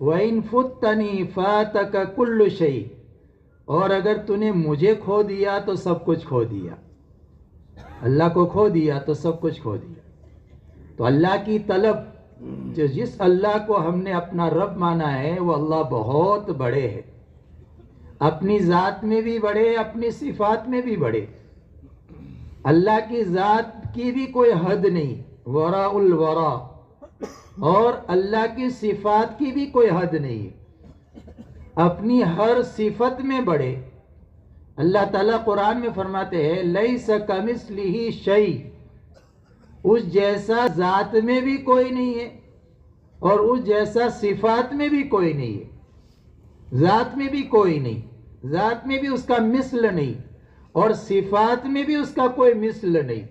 وَإِن فُتَّنِي فَاتَكَ كُلُّ شَيْءٍ، اور اگر تو نے مجھے کھو دیا تو سب کچھ کھو دیا، اللہ کو کھو دیا تو سب کچھ کھو دیا۔ تو اللہ کی طلب، جس اللہ کو ہم نے اپنا رب مانا ہے وہ اللہ بہت بڑے ہے، اپنی ذات میں بھی بڑے، اپنی صفات میں بھی بڑے۔ اللہ کی ذات کی بھی کوئی حد نہیں، وراء الورا، اور اللہ کی صفات کی بھی کوئی حد نہیں ہے، اپنی ہر صفت میں بڑے۔ اللہ تعالیٰ قرآن میں فرماتے ہیں لیس کمثلہ شیء، اس جیسا ذات میں بھی کوئی نہیں ہے اور اس جیسا صفات میں بھی کوئی نہیں ہے۔ ذات میں بھی کوئی نہیں، ذات میں بھی اس کا مثل نہیں اور صفات میں بھی اس کا کوئی مثل نہیں۔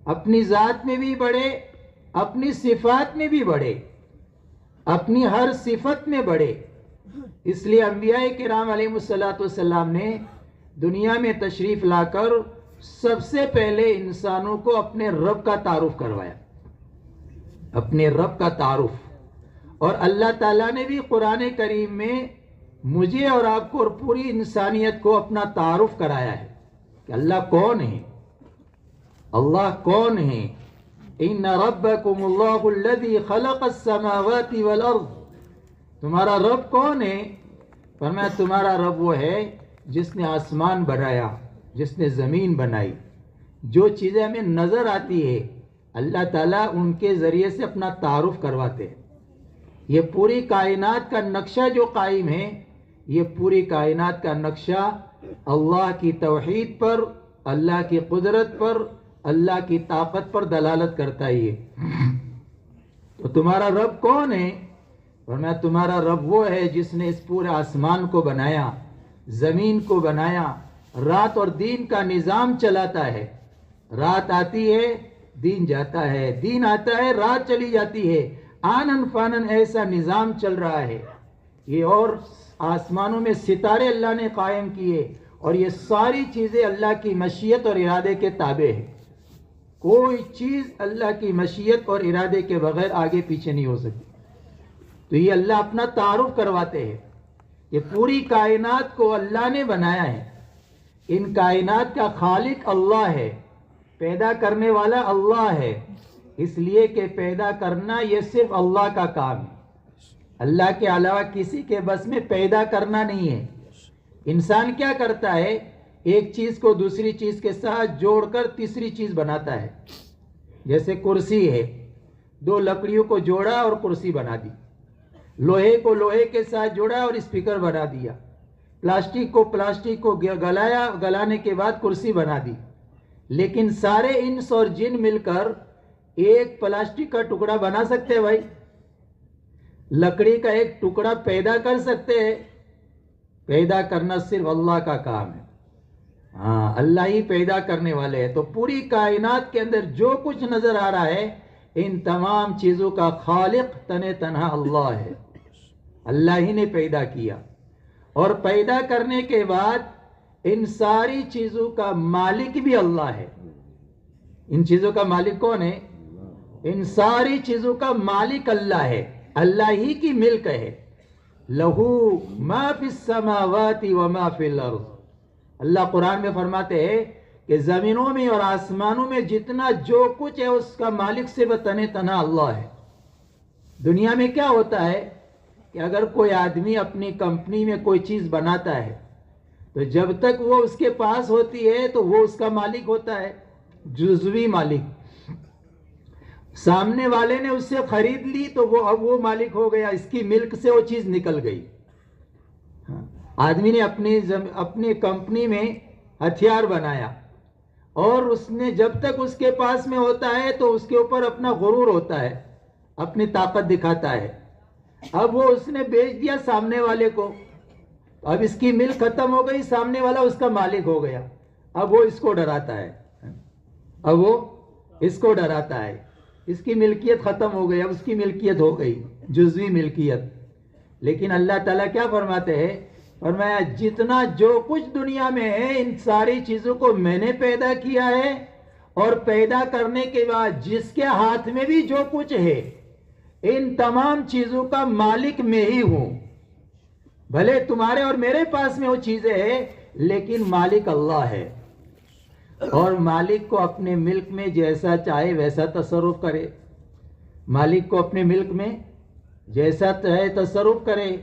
اپنی ذات میں بھی بڑے، اپنی صفات میں بھی بڑے، اپنی ہر صفت میں بڑے۔ اس لیے انبیاء کرام علیہ السلام نے دنیا میں تشریف لا کر سب سے پہلے انسانوں کو اپنے رب کا تعارف کروایا، اپنے رب کا تعارف۔ اور اللہ تعالیٰ نے بھی قرآن کریم میں مجھے اور آپ کو اور پوری انسانیت کو اپنا تعارف کرایا ہے کہ اللہ کون ہے، اللہ کون ہے۔ ان ربکم اللہ الذی خلق السماوات والارض، تمہارا رب کون ہے؟ فرمایا تمہارا رب وہ ہے جس نے آسمان بنایا، جس نے زمین بنائی۔ جو چیزیں ہمیں نظر آتی ہے اللہ تعالیٰ ان کے ذریعے سے اپنا تعارف کرواتے ہیں۔ یہ پوری کائنات کا نقشہ جو قائم ہے، یہ پوری کائنات کا نقشہ اللہ کی توحید پر، اللہ کی قدرت پر، اللہ کی طاقت پر دلالت کرتا ہی ہے۔ تو تمہارا رب کون ہے؟ فرمایا تمہارا رب وہ ہے جس نے اس پورے آسمان کو بنایا، زمین کو بنایا، رات اور دن کا نظام چلاتا ہے۔ رات آتی ہے دن جاتا ہے، دن آتا ہے رات چلی جاتی ہے، آنن فانن ایسا نظام چل رہا ہے یہ۔ اور آسمانوں میں ستارے اللہ نے قائم کیے، اور یہ ساری چیزیں اللہ کی مشیت اور ارادے کے تابع ہے۔ کوئی چیز اللہ کی مشیت اور ارادے کے بغیر آگے پیچھے نہیں ہو سکتی۔ تو یہ اللہ اپنا تعارف کرواتے ہیں کہ پوری کائنات کو اللہ نے بنایا ہے، ان کائنات کا خالق اللہ ہے، پیدا کرنے والا اللہ ہے، اس لیے کہ پیدا کرنا یہ صرف اللہ کا کام ہے، اللہ کے علاوہ کسی کے بس میں پیدا کرنا نہیں ہے۔ انسان کیا کرتا ہے؟ ایک چیز کو دوسری چیز کے ساتھ جوڑ کر تیسری چیز بناتا ہے۔ جیسے کرسی ہے، دو لکڑیوں کو جوڑا اور کرسی بنا دی، لوہے کو لوہے کے ساتھ جوڑا اور اسپیکر بنا دیا، پلاسٹک کو گلانے کے بعد کرسی بنا دی۔ لیکن سارے انس اور جن مل کر ایک پلاسٹک کا ٹکڑا بنا سکتے ہیں بھائی؟ لکڑی کا ایک ٹکڑا پیدا کر سکتے ہیں؟ پیدا کرنا صرف اللہ کا کام ہے، ہاں اللہ ہی پیدا کرنے والے ہیں۔ تو پوری کائنات کے اندر جو کچھ نظر آ رہا ہے ان تمام چیزوں کا خالق تنہا اللہ ہے، اللہ ہی نے پیدا کیا۔ اور پیدا کرنے کے بعد ان ساری چیزوں کا مالک بھی اللہ ہے۔ ان چیزوں کا مالک کون ہے؟ ان ساری چیزوں کا مالک اللہ ہے، اللہ ہی کی ملک ہے۔ لہو ما فی السماوات وما فی الارض، اللہ قرآن میں فرماتے ہیں کہ زمینوں میں اور آسمانوں میں جتنا جو کچھ ہے اس کا مالک صرف تنہا اللہ ہے۔ دنیا میں کیا ہوتا ہے کہ اگر کوئی آدمی اپنی کمپنی میں کوئی چیز بناتا ہے تو جب تک وہ اس کے پاس ہوتی ہے تو وہ اس کا مالک ہوتا ہے، جزوی مالک۔ سامنے والے نے اس سے خرید لی تو وہ اب وہ مالک ہو گیا، اس کی ملک سے وہ چیز نکل گئی۔ آدمی نے اپنی کمپنی میں ہتھیار بنایا اور اس نے جب تک اس کے پاس میں ہوتا ہے تو اس کے اوپر اپنا غرور ہوتا ہے، اپنی طاقت دکھاتا ہے۔ اب وہ اس نے بیچ دیا سامنے والے کو، اب اس کی ملک ختم ہو گئی، سامنے والا اس کا مالک ہو گیا۔ اب وہ اس کو ڈراتا ہے، اب وہ اس کو ڈراتا ہے، اس کی ملکیت ختم ہو گئی، اب اس کی ملکیت ہو گئی جزوی ملکیت۔ لیکن اللہ تعالیٰ کیا فرماتے ہیں؟ فرمایا جتنا جو کچھ دنیا میں ہے ان ساری چیزوں کو میں نے پیدا کیا ہے، اور پیدا کرنے کے بعد جس کے ہاتھ میں بھی جو کچھ ہے ان تمام چیزوں کا مالک میں ہی ہوں. بھلے تمہارے اور میرے پاس میں وہ چیزیں ہیں لیکن مالک اللہ ہے. اور مالک کو اپنے ملک میں جیسا چاہے ویسا تصرف کرے. مالک کو اپنے ملک میں جیسا چاہے تصرف کرے.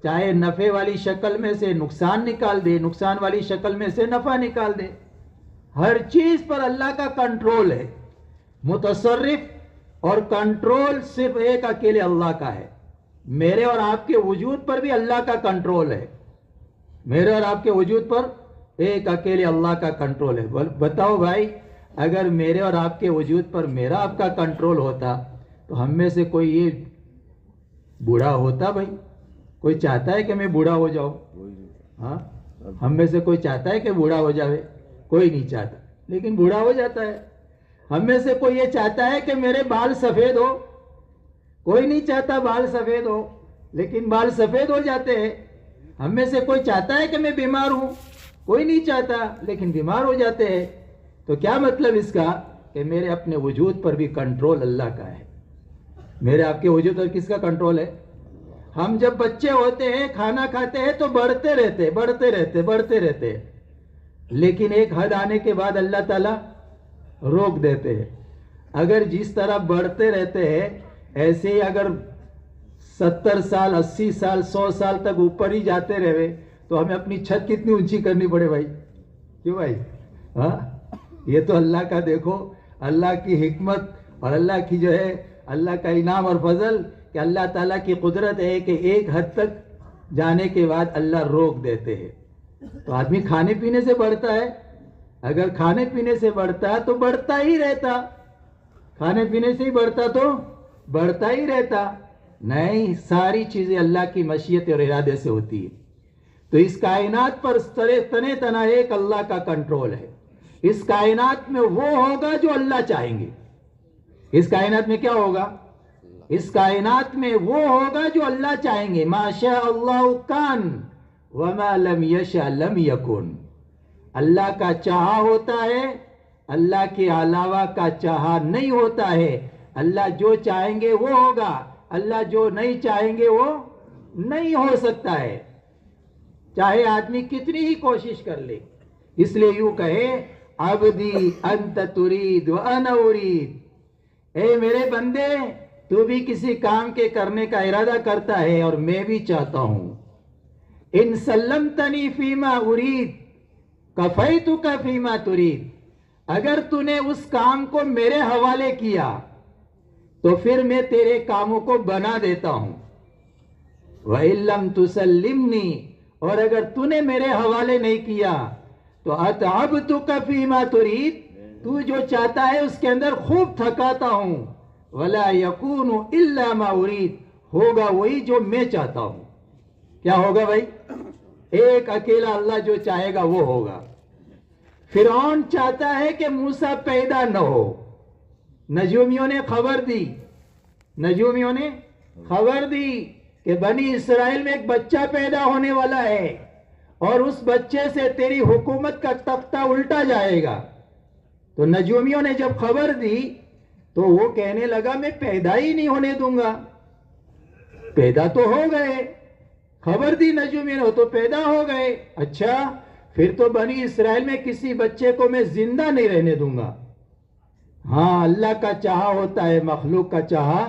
چاہے نفع والی شکل میں سے نقصان نکال دے, نقصان والی شکل میں سے نفع نکال دے. ہر چیز پر اللہ کا کنٹرول ہے. متصرف اور کنٹرول صرف ایک اکیلے اللہ کا ہے. میرے اور آپ کے وجود پر بھی اللہ کا کنٹرول ہے. میرے اور آپ کے وجود پر ایک اکیلے اللہ کا کنٹرول ہے. بتاؤ بھائی, اگر میرے اور آپ کے وجود پر میرا آپ کا کنٹرول ہوتا تو ہم میں سے کوئی یہ بوڑھا ہوتا؟ بھائی کوئی چاہتا ہے کہ میں بوڑھا ہو جاؤں؟ ہاں, ہم میں سے کوئی چاہتا ہے کہ بوڑھا ہو جاوے؟ کوئی نہیں چاہتا, لیکن بوڑھا ہو جاتا ہے. ہم میں سے کوئی یہ چاہتا ہے کہ میرے بال سفید ہو؟ کوئی نہیں چاہتا بال سفید ہو, لیکن بال سفید ہو جاتے ہیں. ہم میں سے کوئی چاہتا ہے کہ میں بیمار ہوں؟ کوئی نہیں چاہتا, لیکن بیمار ہو جاتے ہیں. تو کیا مطلب اس کا کہ میرے اپنے وجود پر بھی کنٹرول اللہ کا ہے. میرے آپ کے وجود پر کس کا کنٹرول ہے؟ ہم جب بچے ہوتے ہیں, کھانا کھاتے ہیں تو بڑھتے رہتے, لیکن ایک حد آنے کے بعد اللہ تعالیٰ روک دیتے ہیں. اگر جس طرح بڑھتے رہتے ہیں ایسے ہی اگر 70 سال 80 سال 100 سال تک اوپر ہی جاتے رہے تو ہمیں اپنی چھت کتنی اونچی کرنی پڑے بھائی؟ کیوں بھائی؟ ہاں, یہ تو اللہ کا دیکھو, اللہ کی حکمت اور اللہ کی جو ہے اللہ کا انعام اور فضل کہ اللہ تعالیٰ کی قدرت ہے کہ ایک حد تک جانے کے بعد اللہ روک دیتے ہیں. تو آدمی کھانے پینے سے بڑھتا ہے, اگر کھانے پینے سے بڑھتا تو بڑھتا ہی رہتا, کھانے پینے سے ہی بڑھتا تو بڑھتا ہی رہتا. نہیں, ساری چیزیں اللہ کی مشیت اور ارادے سے ہوتی ہے. تو اس کائنات پر تنے تنا ایک اللہ کا کنٹرول ہے. اس کائنات میں وہ ہوگا جو اللہ چاہیں گے. اس کائنات میں کیا ہوگا؟ اس کائنات میں وہ ہوگا جو اللہ چاہیں گے. ما شاء اللہ کان وما لم یشاء لم یکن. اللہ کا چاہا ہوتا ہے, اللہ کے علاوہ کا چاہا نہیں ہوتا ہے. اللہ جو چاہیں گے وہ ہوگا, اللہ جو نہیں چاہیں گے وہ نہیں ہو سکتا ہے, چاہے آدمی کتنی ہی کوشش کر لے. اس لیے یوں کہے, عبدی انت ترید وانا ارید. اے میرے بندے, تو بھی کسی کام کے کرنے کا ارادہ کرتا ہے اور میں بھی چاہتا ہوں. ان سلمتنی فیما ارید کفیتک فیما ترید. اگر تو نے اس کام کو میرے حوالے کیا تو پھر میں تیرے کاموں کو بنا دیتا ہوں. وَإِن لَّمْ تُسَلِّمْنِي, اور اگر تو نے میرے حوالے نہیں کیا تو أَتْعَبْتُكَ فِيمَا تُرِيد, تو جو چاہتا ہے اس کے اندر خوب تھکاتا ہوں. وَلَا يَكُونُ إِلَّا مَا أُرِيد, ہوگا وہی جو میں چاہتا ہوں. کیا ہوگا بھائی؟ ایک اکیلا اللہ جو چاہے گا وہ ہوگا. فرعون چاہتا ہے کہ موسیٰ پیدا نہ ہو. نجومیوں نے خبر دی کہ بنی اسرائیل میں ایک بچہ پیدا ہونے والا ہے اور اس بچے سے تیری حکومت کا تختہ الٹا جائے گا. تو نجومیوں نے جب خبر دی تو وہ کہنے لگا میں پیدا ہی نہیں ہونے دوں گا. پیدا تو ہو گئے, خبر دی نجومیوں نے تو پیدا ہو گئے. اچھا, پھر تو بنی اسرائیل میں کسی بچے کو میں زندہ نہیں رہنے دوں گا. ہاں, اللہ کا چاہا ہوتا ہے, مخلوق کا چاہا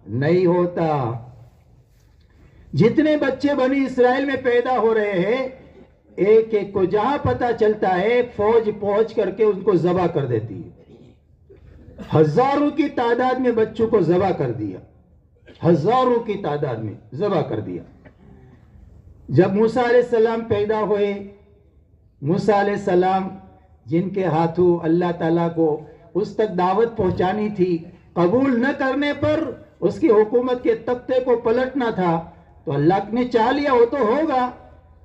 نہیں ہوتا. جتنے بچے بنی اسرائیل میں پیدا ہو رہے ہیں, ایک ایک کو جہاں پتا چلتا ہے فوج پہنچ کر کے ان کو ذبح کر دیتی ہے. ہزاروں کی تعداد میں بچوں کو ذبح کر دیا, ہزاروں کی تعداد میں ذبح کر دیا. جب موسیٰ علیہ السلام پیدا ہوئے, موسیٰ علیہ السلام جن کے ہاتھوں اللہ تعالیٰ کو اس تک دعوت پہنچانی تھی, قبول نہ کرنے پر اس کی حکومت کے تختے کو پلٹنا تھا, تو اللہ نے چاہ لیا وہ تو ہوگا.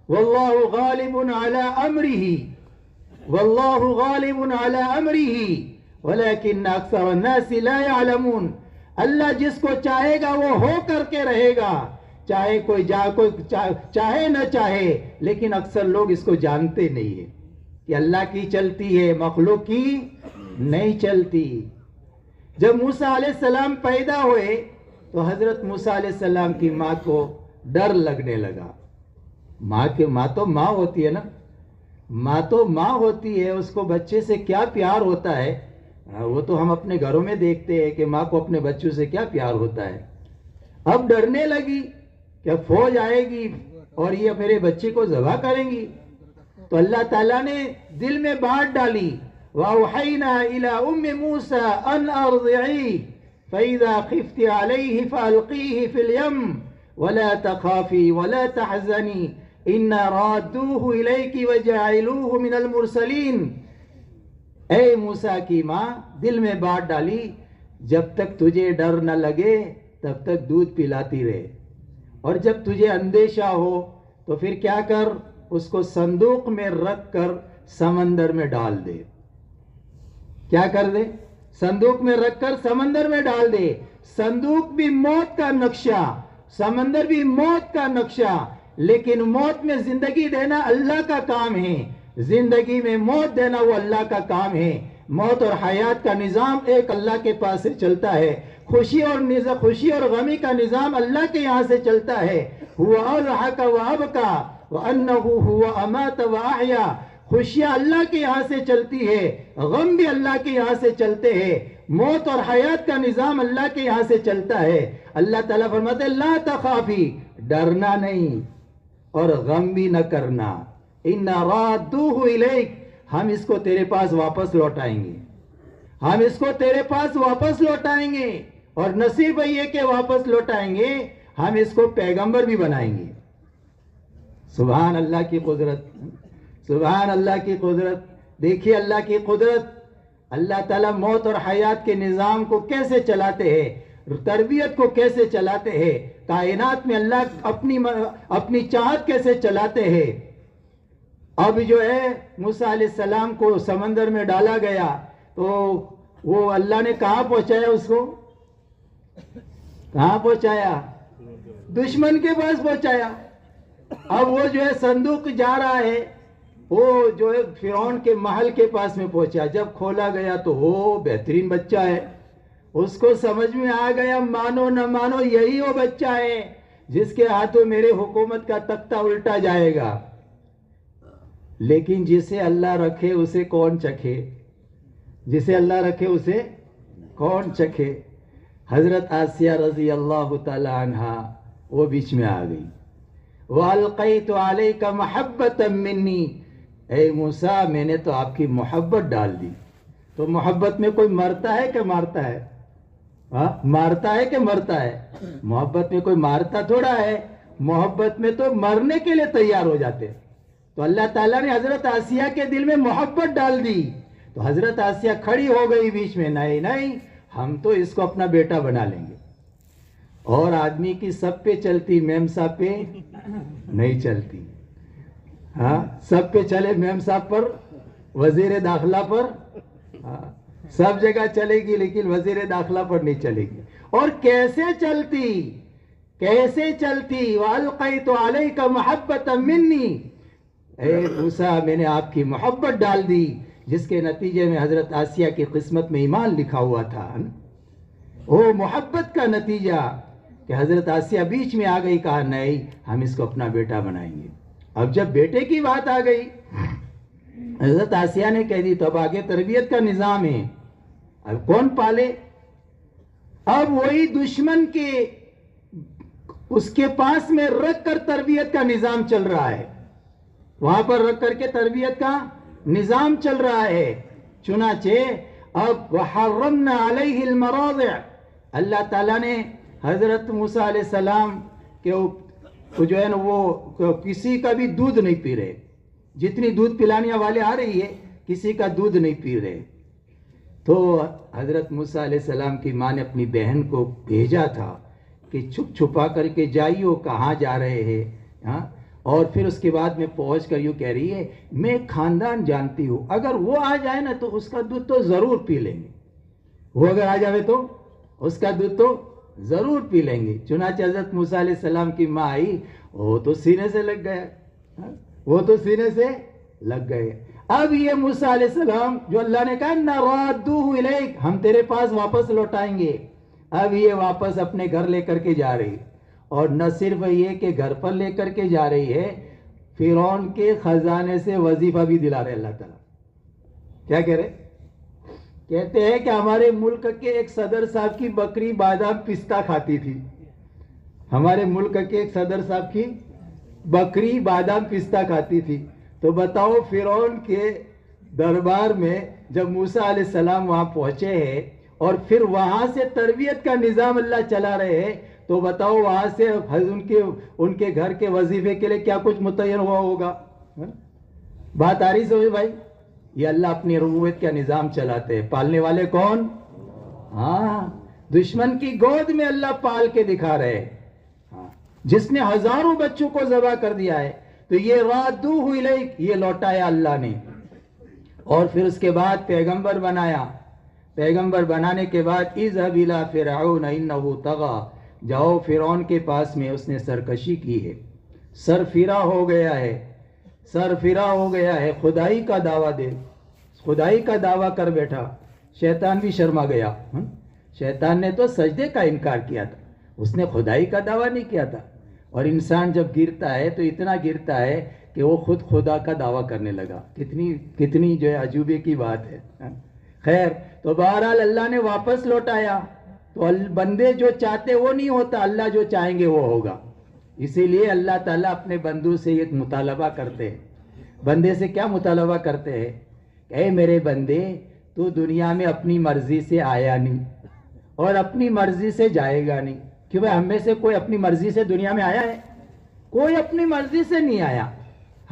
واللہ غالب علی امرہ, واللہ غالب علی امرہ ولکن اکثر الناس لا يعلمون. اللہ جس کو چاہے گا وہ ہو کر کے رہے گا, چاہے کوئی چاہے نہ چاہے. لیکن اکثر لوگ اس کو جانتے نہیں ہیں کہ اللہ کی چلتی ہے, مخلوق کی نہیں چلتی. جب موسیٰ علیہ السلام پیدا ہوئے تو حضرت موسیٰ علیہ السلام کی ماں کو ڈر لگنے لگا. ماں تو ماں ہوتی ہے نا، ماں تو ماں ہوتی ہے، اس کو بچے سے کیا پیار ہوتا ہے وہ تو ہم اپنے گھروں میں دیکھتے ہیں کہ ماں کو اپنے بچوں سے کیا پیار ہوتا ہے. اب ڈرنے لگی کہ فوج آئے گی اور یہ میرے بچے کو ذبح کریں گی. تو اللہ تعالیٰ نے دل میں بات ڈالی، وَأَوْحَيْنَا إِلَىٰ أُمِّ مُوسَىٰ أَنْ أَرْضِعِيهِ فَإِذَا خِفْتِ عَلَيْهِ فَأَلْقِيهِ فِي الْيَمِّ وَلَا تَخَافِي وَلَا تَحْزَنِي إِنَّا رَادُّوهُ إِلَيْكِ وَجَاعِلُوهُ مِنَ الْمُرْسَلِينَ. اے موسیٰ کی ماں دل میں بات ڈالی، جب تک تجھے ڈر نہ لگے تب تک دودھ پلاتی رہے، اور جب تجھے اندیشہ ہو تو پھر کیا کر، اس کو صندوق میں رکھ کر سمندر میں ڈال دے. کیا کر دے؟ صندوق میں رکھ کر سمندر میں ڈال دے. صندوق بھی موت کا نقشہ، سمندر بھی موت کا نقشہ، لیکن موت میں زندگی دینا اللہ کا کام ہے، زندگی میں موت دینا وہ اللہ کا کام ہے. موت اور حیات کا نظام ایک اللہ کے پاس سے چلتا ہے. خوشی اور غمی کا نظام اللہ کے یہاں سے چلتا ہے. هو أضحك وأبكى وأنه هو أمات وأحيا. خوشیاں اللہ کے یہاں سے چلتی ہے، غم بھی اللہ کے یہاں سے چلتے ہیں. موت اور حیات کا نظام اللہ کے یہاں سے چلتا ہے. اللہ تعالیٰ فرماتے ہیں لا تخافی، ڈرنا نہیں اور غم بھی نہ کرنا. اِنَّا رَادُّوهُ إِلَيْكَ، ہم اس کو تیرے پاس واپس لوٹائیں گے، ہم اس کو تیرے پاس واپس لوٹائیں گے. اور نصیب یہ کہ واپس لوٹائیں گے، ہم اس کو پیغمبر بھی بنائیں گے. سبحان اللہ کی قدرت، سبحان اللہ کی قدرت. دیکھیے اللہ کی قدرت. اللہ تعالیٰ موت اور حیات کے نظام کو کیسے چلاتے ہیں، تربیت کو کیسے چلاتے ہیں، کائنات میں اللہ اپنی چاہت کیسے چلاتے ہیں. اب جو ہے موسیٰ علیہ السلام کو سمندر میں ڈالا گیا تو وہ اللہ نے کہاں پہنچایا، اس کو کہاں پہنچایا؟ دشمن کے پاس پہنچایا. اب وہ جو ہے صندوق جا رہا ہے، وہ جو ہے فرعون کے محل کے پاس میں پہنچا. جب کھولا گیا تو وہ بہترین بچہ ہے. اس کو سمجھ میں آ گیا مانو نہ مانو یہی وہ بچہ ہے جس کے ہاتھوں میرے حکومت کا تختہ الٹا جائے گا. لیکن جسے اللہ رکھے اسے کون چکھے، جسے اللہ رکھے اسے کون چکھے. حضرت آسیہ رضی اللہ تعالی عنہا وہ بیچ میں آ گئی. وَأَلْقَيْتُ عَلَيْكَ مَحَبَّةً مِّنِّي، اے موسیٰ میں نے تو آپ کی محبت ڈال دی. تو محبت میں کوئی مرتا ہے کہ مارتا ہے؟ مارتا ہے کہ مرتا ہے؟ محبت میں کوئی مارتا تھوڑا ہے، محبت میں تو مرنے کے لیے تیار ہو جاتے. تو اللہ تعالیٰ نے حضرت آسیہ کے دل میں محبت ڈال دی. تو حضرت آسیہ کھڑی ہو گئی بیچ میں، نہیں نہیں ہم تو اس کو اپنا بیٹا بنا لیں گے. اور آدمی کی سب پہ چلتی، میم صاحب پہ نہیں چلتی. ہاں سب پہ چلے، میم صاحب پر، وزیر داخلہ پر، سب جگہ چلے گی لیکن وزیر داخلہ پر نہیں چلے گی. اور کیسے چلتی، کیسے چلتی؟ وَأَلْقَيْتُ عَلَيْكَ مَحَبَّةً مِّنِّي، اے موسیٰ میں نے آپ کی محبت ڈال دی، جس کے نتیجے میں حضرت آسیہ کی قسمت میں ایمان لکھا ہوا تھا. وہ محبت کا نتیجہ کہ حضرت آسیہ بیچ میں آ گئی، کہا نہیں ہم اس کو اپنا بیٹا بنائیں گے. اب جب بیٹے کی بات آ گئی حضرت آسیہ نے کہہ دی تو اب آگے تربیت کا نظام ہے. اب کون پالے؟ اب وہی دشمن کے اس کے پاس میں رکھ کر تربیت کا نظام چل رہا ہے، وہاں پر رکھ کر کے تربیت کا نظام چل رہا ہے. چنانچہ اب وحرمنا علیہ المراضع، اللہ تعالیٰ نے حضرت موسیٰ علیہ السلام کے جو ہے نا وہ کسی کا بھی دودھ نہیں پی رہے. جتنی دودھ پلانے والے آ رہی ہے کسی کا دودھ نہیں پی رہے. تو حضرت موسیٰ علیہ السلام کی ماں نے اپنی بہن کو بھیجا تھا کہ چھپ چھپا کر کے جائیو، کہاں جا رہے ہیں. ہاں اور پھر اس کے بعد میں پہنچ کر یوں کہہ رہی ہے میں خاندان جانتی ہوں، اگر وہ آ جائے نا تو اس کا دودھ تو ضرور پی لیں گے. وہ اگر آ جائے تو اس کا دودھ تو ضرور پی لیں گے. چنانچہ حضرت موسیٰ علیہ السلام کی ماں آئی، وہ تو سینے سے لگ گیا، وہ تو سینے سے لگ گئے. اب یہ موسیٰ علیہ السلام جو اللہ نے کہا نَرَادُّوهُ إِلَيْكَ، ہم تیرے پاس واپس لوٹائیں گے. اب یہ واپس اپنے گھر لے کر کے جا رہی ہے، اور نہ صرف یہ کہ گھر پر لے کر کے جا رہی ہے، فرعون کے خزانے سے وظیفہ بھی دلا رہے اللہ تعالیٰ۔ کیا کہہ رہے؟ کہتے ہیں کہ ہمارے ملک کے ایک صدر صاحب کی بکری بادام پستہ کھاتی تھی، ہمارے ملک کے ایک صدر صاحب کی بکری بادام پستہ کھاتی تھی، تو بتاؤ فرعون کے دربار میں جب موسیٰ علیہ السلام وہاں پہنچے ہیں اور پھر وہاں سے تربیت کا نظام اللہ چلا رہے ہیں، تو بتاؤ وہاں سے ان کے گھر کے وظیفے کے لیے کیا کچھ متعین ہوا ہوگا؟ بات آ رہی سمجھ بھائی؟ یہ اللہ اپنی ربوبیت کا نظام چلاتے ہیں۔ پالنے والے کون؟ ہاں، دشمن کی گود میں اللہ پال کے دکھا رہے ہیں۔ جس نے ہزاروں بچوں کو ذبح کر دیا ہے، تو یہ رادوہ الیک، یہ لوٹایا اللہ نے، اور پھر اس کے بعد پیغمبر بنایا۔ پیغمبر بنانے کے بعد اذهب الى فرعون انه طغى، جاؤ فرعون کے پاس میں، اس نے سرکشی کی ہے، سرفرا ہو گیا ہے، سرفرا ہو گیا ہے، خدائی کا دعویٰ دے، خدائی کا دعویٰ کر بیٹھا۔ شیطان بھی شرما گیا، شیطان نے تو سجدے کا انکار کیا تھا، اس نے خدائی کا دعویٰ نہیں کیا تھا۔ اور انسان جب گرتا ہے تو اتنا گرتا ہے کہ وہ خود خدا کا دعویٰ کرنے لگا۔ کتنی جو ہے عجوبے کی بات ہے۔ خیر، تو بہرحال اللہ نے واپس لوٹایا۔ تو بندے جو چاہتے وہ نہیں ہوتا، اللہ جو چاہیں گے وہ ہوگا۔ اسی لیے اللہ تعالیٰ اپنے بندوں سے ایک مطالبہ کرتے ہیں۔ بندے سے کیا مطالبہ کرتے ہیں؟ کہ اے میرے بندے، تو دنیا میں اپنی مرضی سے آیا نہیں اور اپنی مرضی سے جائے گا نہیں۔ کہ بھائی ہم میں سے کوئی اپنی مرضی سے دنیا میں آیا ہے؟ کوئی اپنی مرضی سے نہیں آیا۔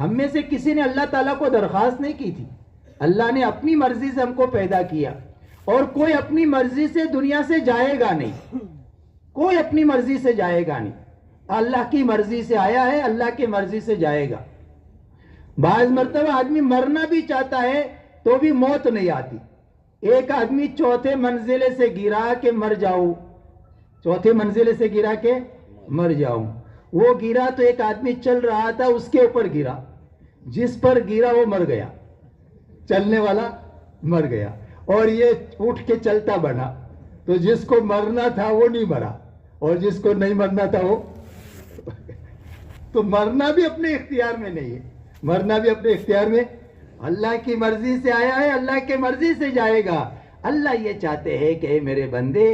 ہم میں سے کسی نے اللہ تعالیٰ کو درخواست نہیں کی تھی، اللہ نے اپنی مرضی سے ہم کو پیدا کیا، اور کوئی اپنی مرضی سے دنیا سے جائے گا نہیں، کوئی اپنی مرضی سے جائے گا نہیں۔ اللہ کی مرضی سے آیا ہے، اللہ کی مرضی سے جائے گا۔ بعض مرتبہ آدمی مرنا بھی چاہتا ہے تو بھی موت نہیں آتی۔ ایک آدمی چوتھے منزلے سے گرا کہ مر جاؤں، چوتھے منزلے سے گرا کہ مر جاؤں، وہ گرا تو ایک آدمی چل رہا تھا، اس کے اوپر گرا، جس پر گرا وہ مر گیا، چلنے والا مر گیا، اور یہ اٹھ کے چلتا بنا۔ تو جس کو مرنا تھا وہ نہیں مرا، اور جس کو نہیں مرنا تھا وہ تو مرنا بھی اپنے اختیار میں نہیں ہے، مرنا بھی اپنے اختیار میں، اللہ کی مرضی سے آیا ہے، اللہ کی مرضی سے جائے گا۔ اللہ یہ چاہتے ہیں کہ اے میرے بندے،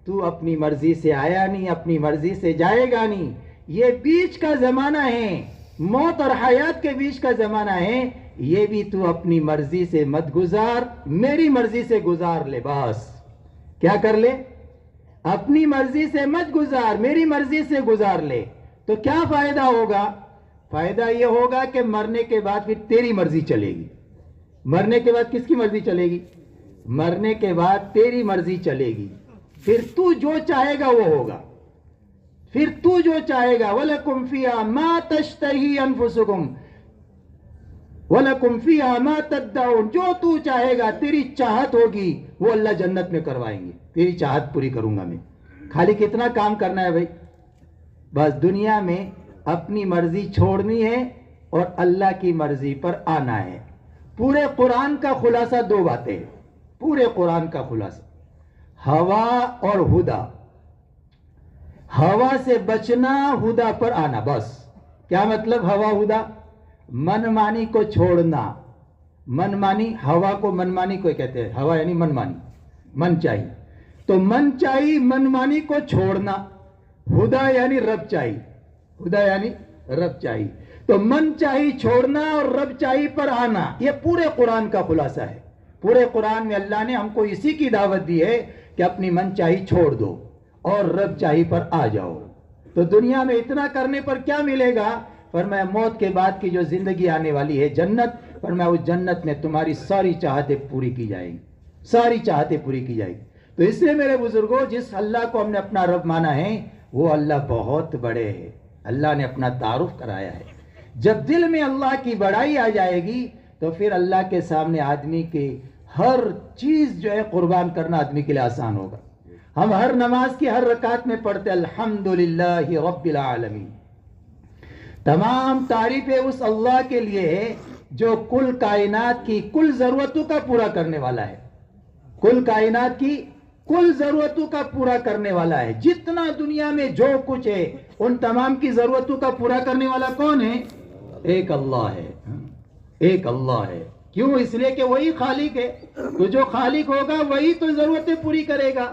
تو اپنی مرضی سے آیا نہیں، اپنی مرضی سے جائے گا نہیں۔ یہ بیچ کا زمانہ ہے، موت اور حیات کے بیچ کا زمانہ ہے، یہ بھی تو اپنی مرضی سے مت گزار، میری مرضی سے گزار لے۔ بس کیا کر لے؟ اپنی مرضی سے مت گزار، میری مرضی سے گزار لے۔ تو کیا فائدہ ہوگا؟ فائدہ یہ ہوگا کہ مرنے کے بعد پھر تیری مرضی چلے گی۔ مرنے کے بعد کس کی مرضی چلے گی؟ مرنے کے بعد تیری مرضی چلے گی، پھر تو جو چاہے گا وہ ہوگا، پھر تو جو چاہے گا۔ وَلَكُمْ فِيهَا مَا تَشْتَهِي أَنفُسُكُمْ وَلَكُمْ فِيهَا مَا تَدَّعُونَ، جو تو چاہے گا، تیری چاہت ہوگی وہ اللہ جنت میں کروائیں گے، تیری چاہت پوری کروں گا میں۔ خالی کتنا کام کرنا ہے بھائی؟ بس دنیا میں اپنی مرضی چھوڑنی ہے اور اللہ کی مرضی پر آنا ہے۔ پورے قرآن کا خلاصہ دو باتیں ہیں، پورے قرآن کا خلاصہ، ہوا اور ہدا۔ ہوا سے بچنا، ہدا پر آنا۔ بس کیا مطلب ہوا ہدا؟ من مانی کو چھوڑنا، من مانی، ہوا کو من مانی کو کہتے ہیں، ہوا یعنی من مانی، من چاہی، تو من چاہی من مانی کو چھوڑنا، ہدا یعنی رب چاہی، ہدا یعنی رب چاہی، تو من چاہی چھوڑنا اور رب چاہی پر آنا، یہ پورے قرآن کا خلاصہ ہے۔ پورے قرآن میں اللہ نے ہم کو اسی کی دعوت دی ہے کہ اپنی من چاہی چھوڑ دو اور رب چاہی پر آ جاؤ۔ تو دنیا میں اتنا کرنے پر کیا ملے گا؟ فرمایا موت کے بعد کی جو زندگی آنے والی ہے جنت، فرمایا اس جنت میں تمہاری ساری چاہتیں پوری کی جائیں گی، ساری چاہتیں پوری کی جائیں گی۔ تو اس لیے میرے بزرگوں، جس اللہ کو ہم نے اپنا رب مانا ہے وہ اللہ بہت بڑے ہے، اللہ نے اپنا تعارف کرایا ہے۔ جب دل میں اللہ کی بڑائی آ جائے گی تو پھر اللہ کے سامنے آدمی کی ہر چیز جو ہے قربان کرنا آدمی کے لیے آسان ہوگا۔ ہم ہر نماز کی ہر رکعت میں پڑھتے الحمدللہ رب العالمین، تمام تعریفیں اس اللہ کے لیے ہے جو کل کائنات کی کل ضرورتوں کا پورا کرنے والا ہے، کل کائنات کی کل ضرورتوں کا پورا کرنے والا ہے. جتنا دنیا میں جو کچھ ہے ان تمام کی ضرورتوں کا پورا کرنے والا کون ہے؟ ایک اللہ ہے. ایک اللہ ہے. کیوں؟ اس لیے کہ وہی خالق ہے. تو جو خالق ہوگا وہی تو ضرورتیں پوری کرے گا.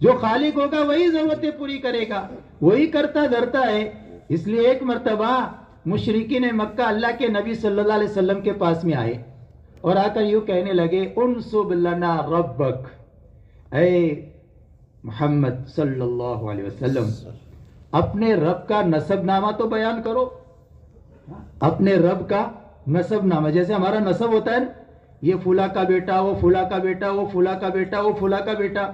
جو خالق ہوگا وہی ضرورتیں پوری کرے گا. وہی کرتا دھرتا ہے. اس لیے ایک مرتبہ مشرکین مکہ اللہ کے نبی صلی اللہ علیہ وسلم کے پاس میں آئے اور آ کر یوں کہنے لگے انصب لنا ربک، اے محمد صلی اللہ علیہ وسلم اپنے رب کا نسب نامہ تو بیان کرو. اپنے رب کا نسب نامہ، جیسے ہمارا نسب ہوتا ہے نا، یہ فلاں کا بیٹا، وہ فلاں کا بیٹا، وہ فلاں کا بیٹا، وہ فلاں کا بیٹا.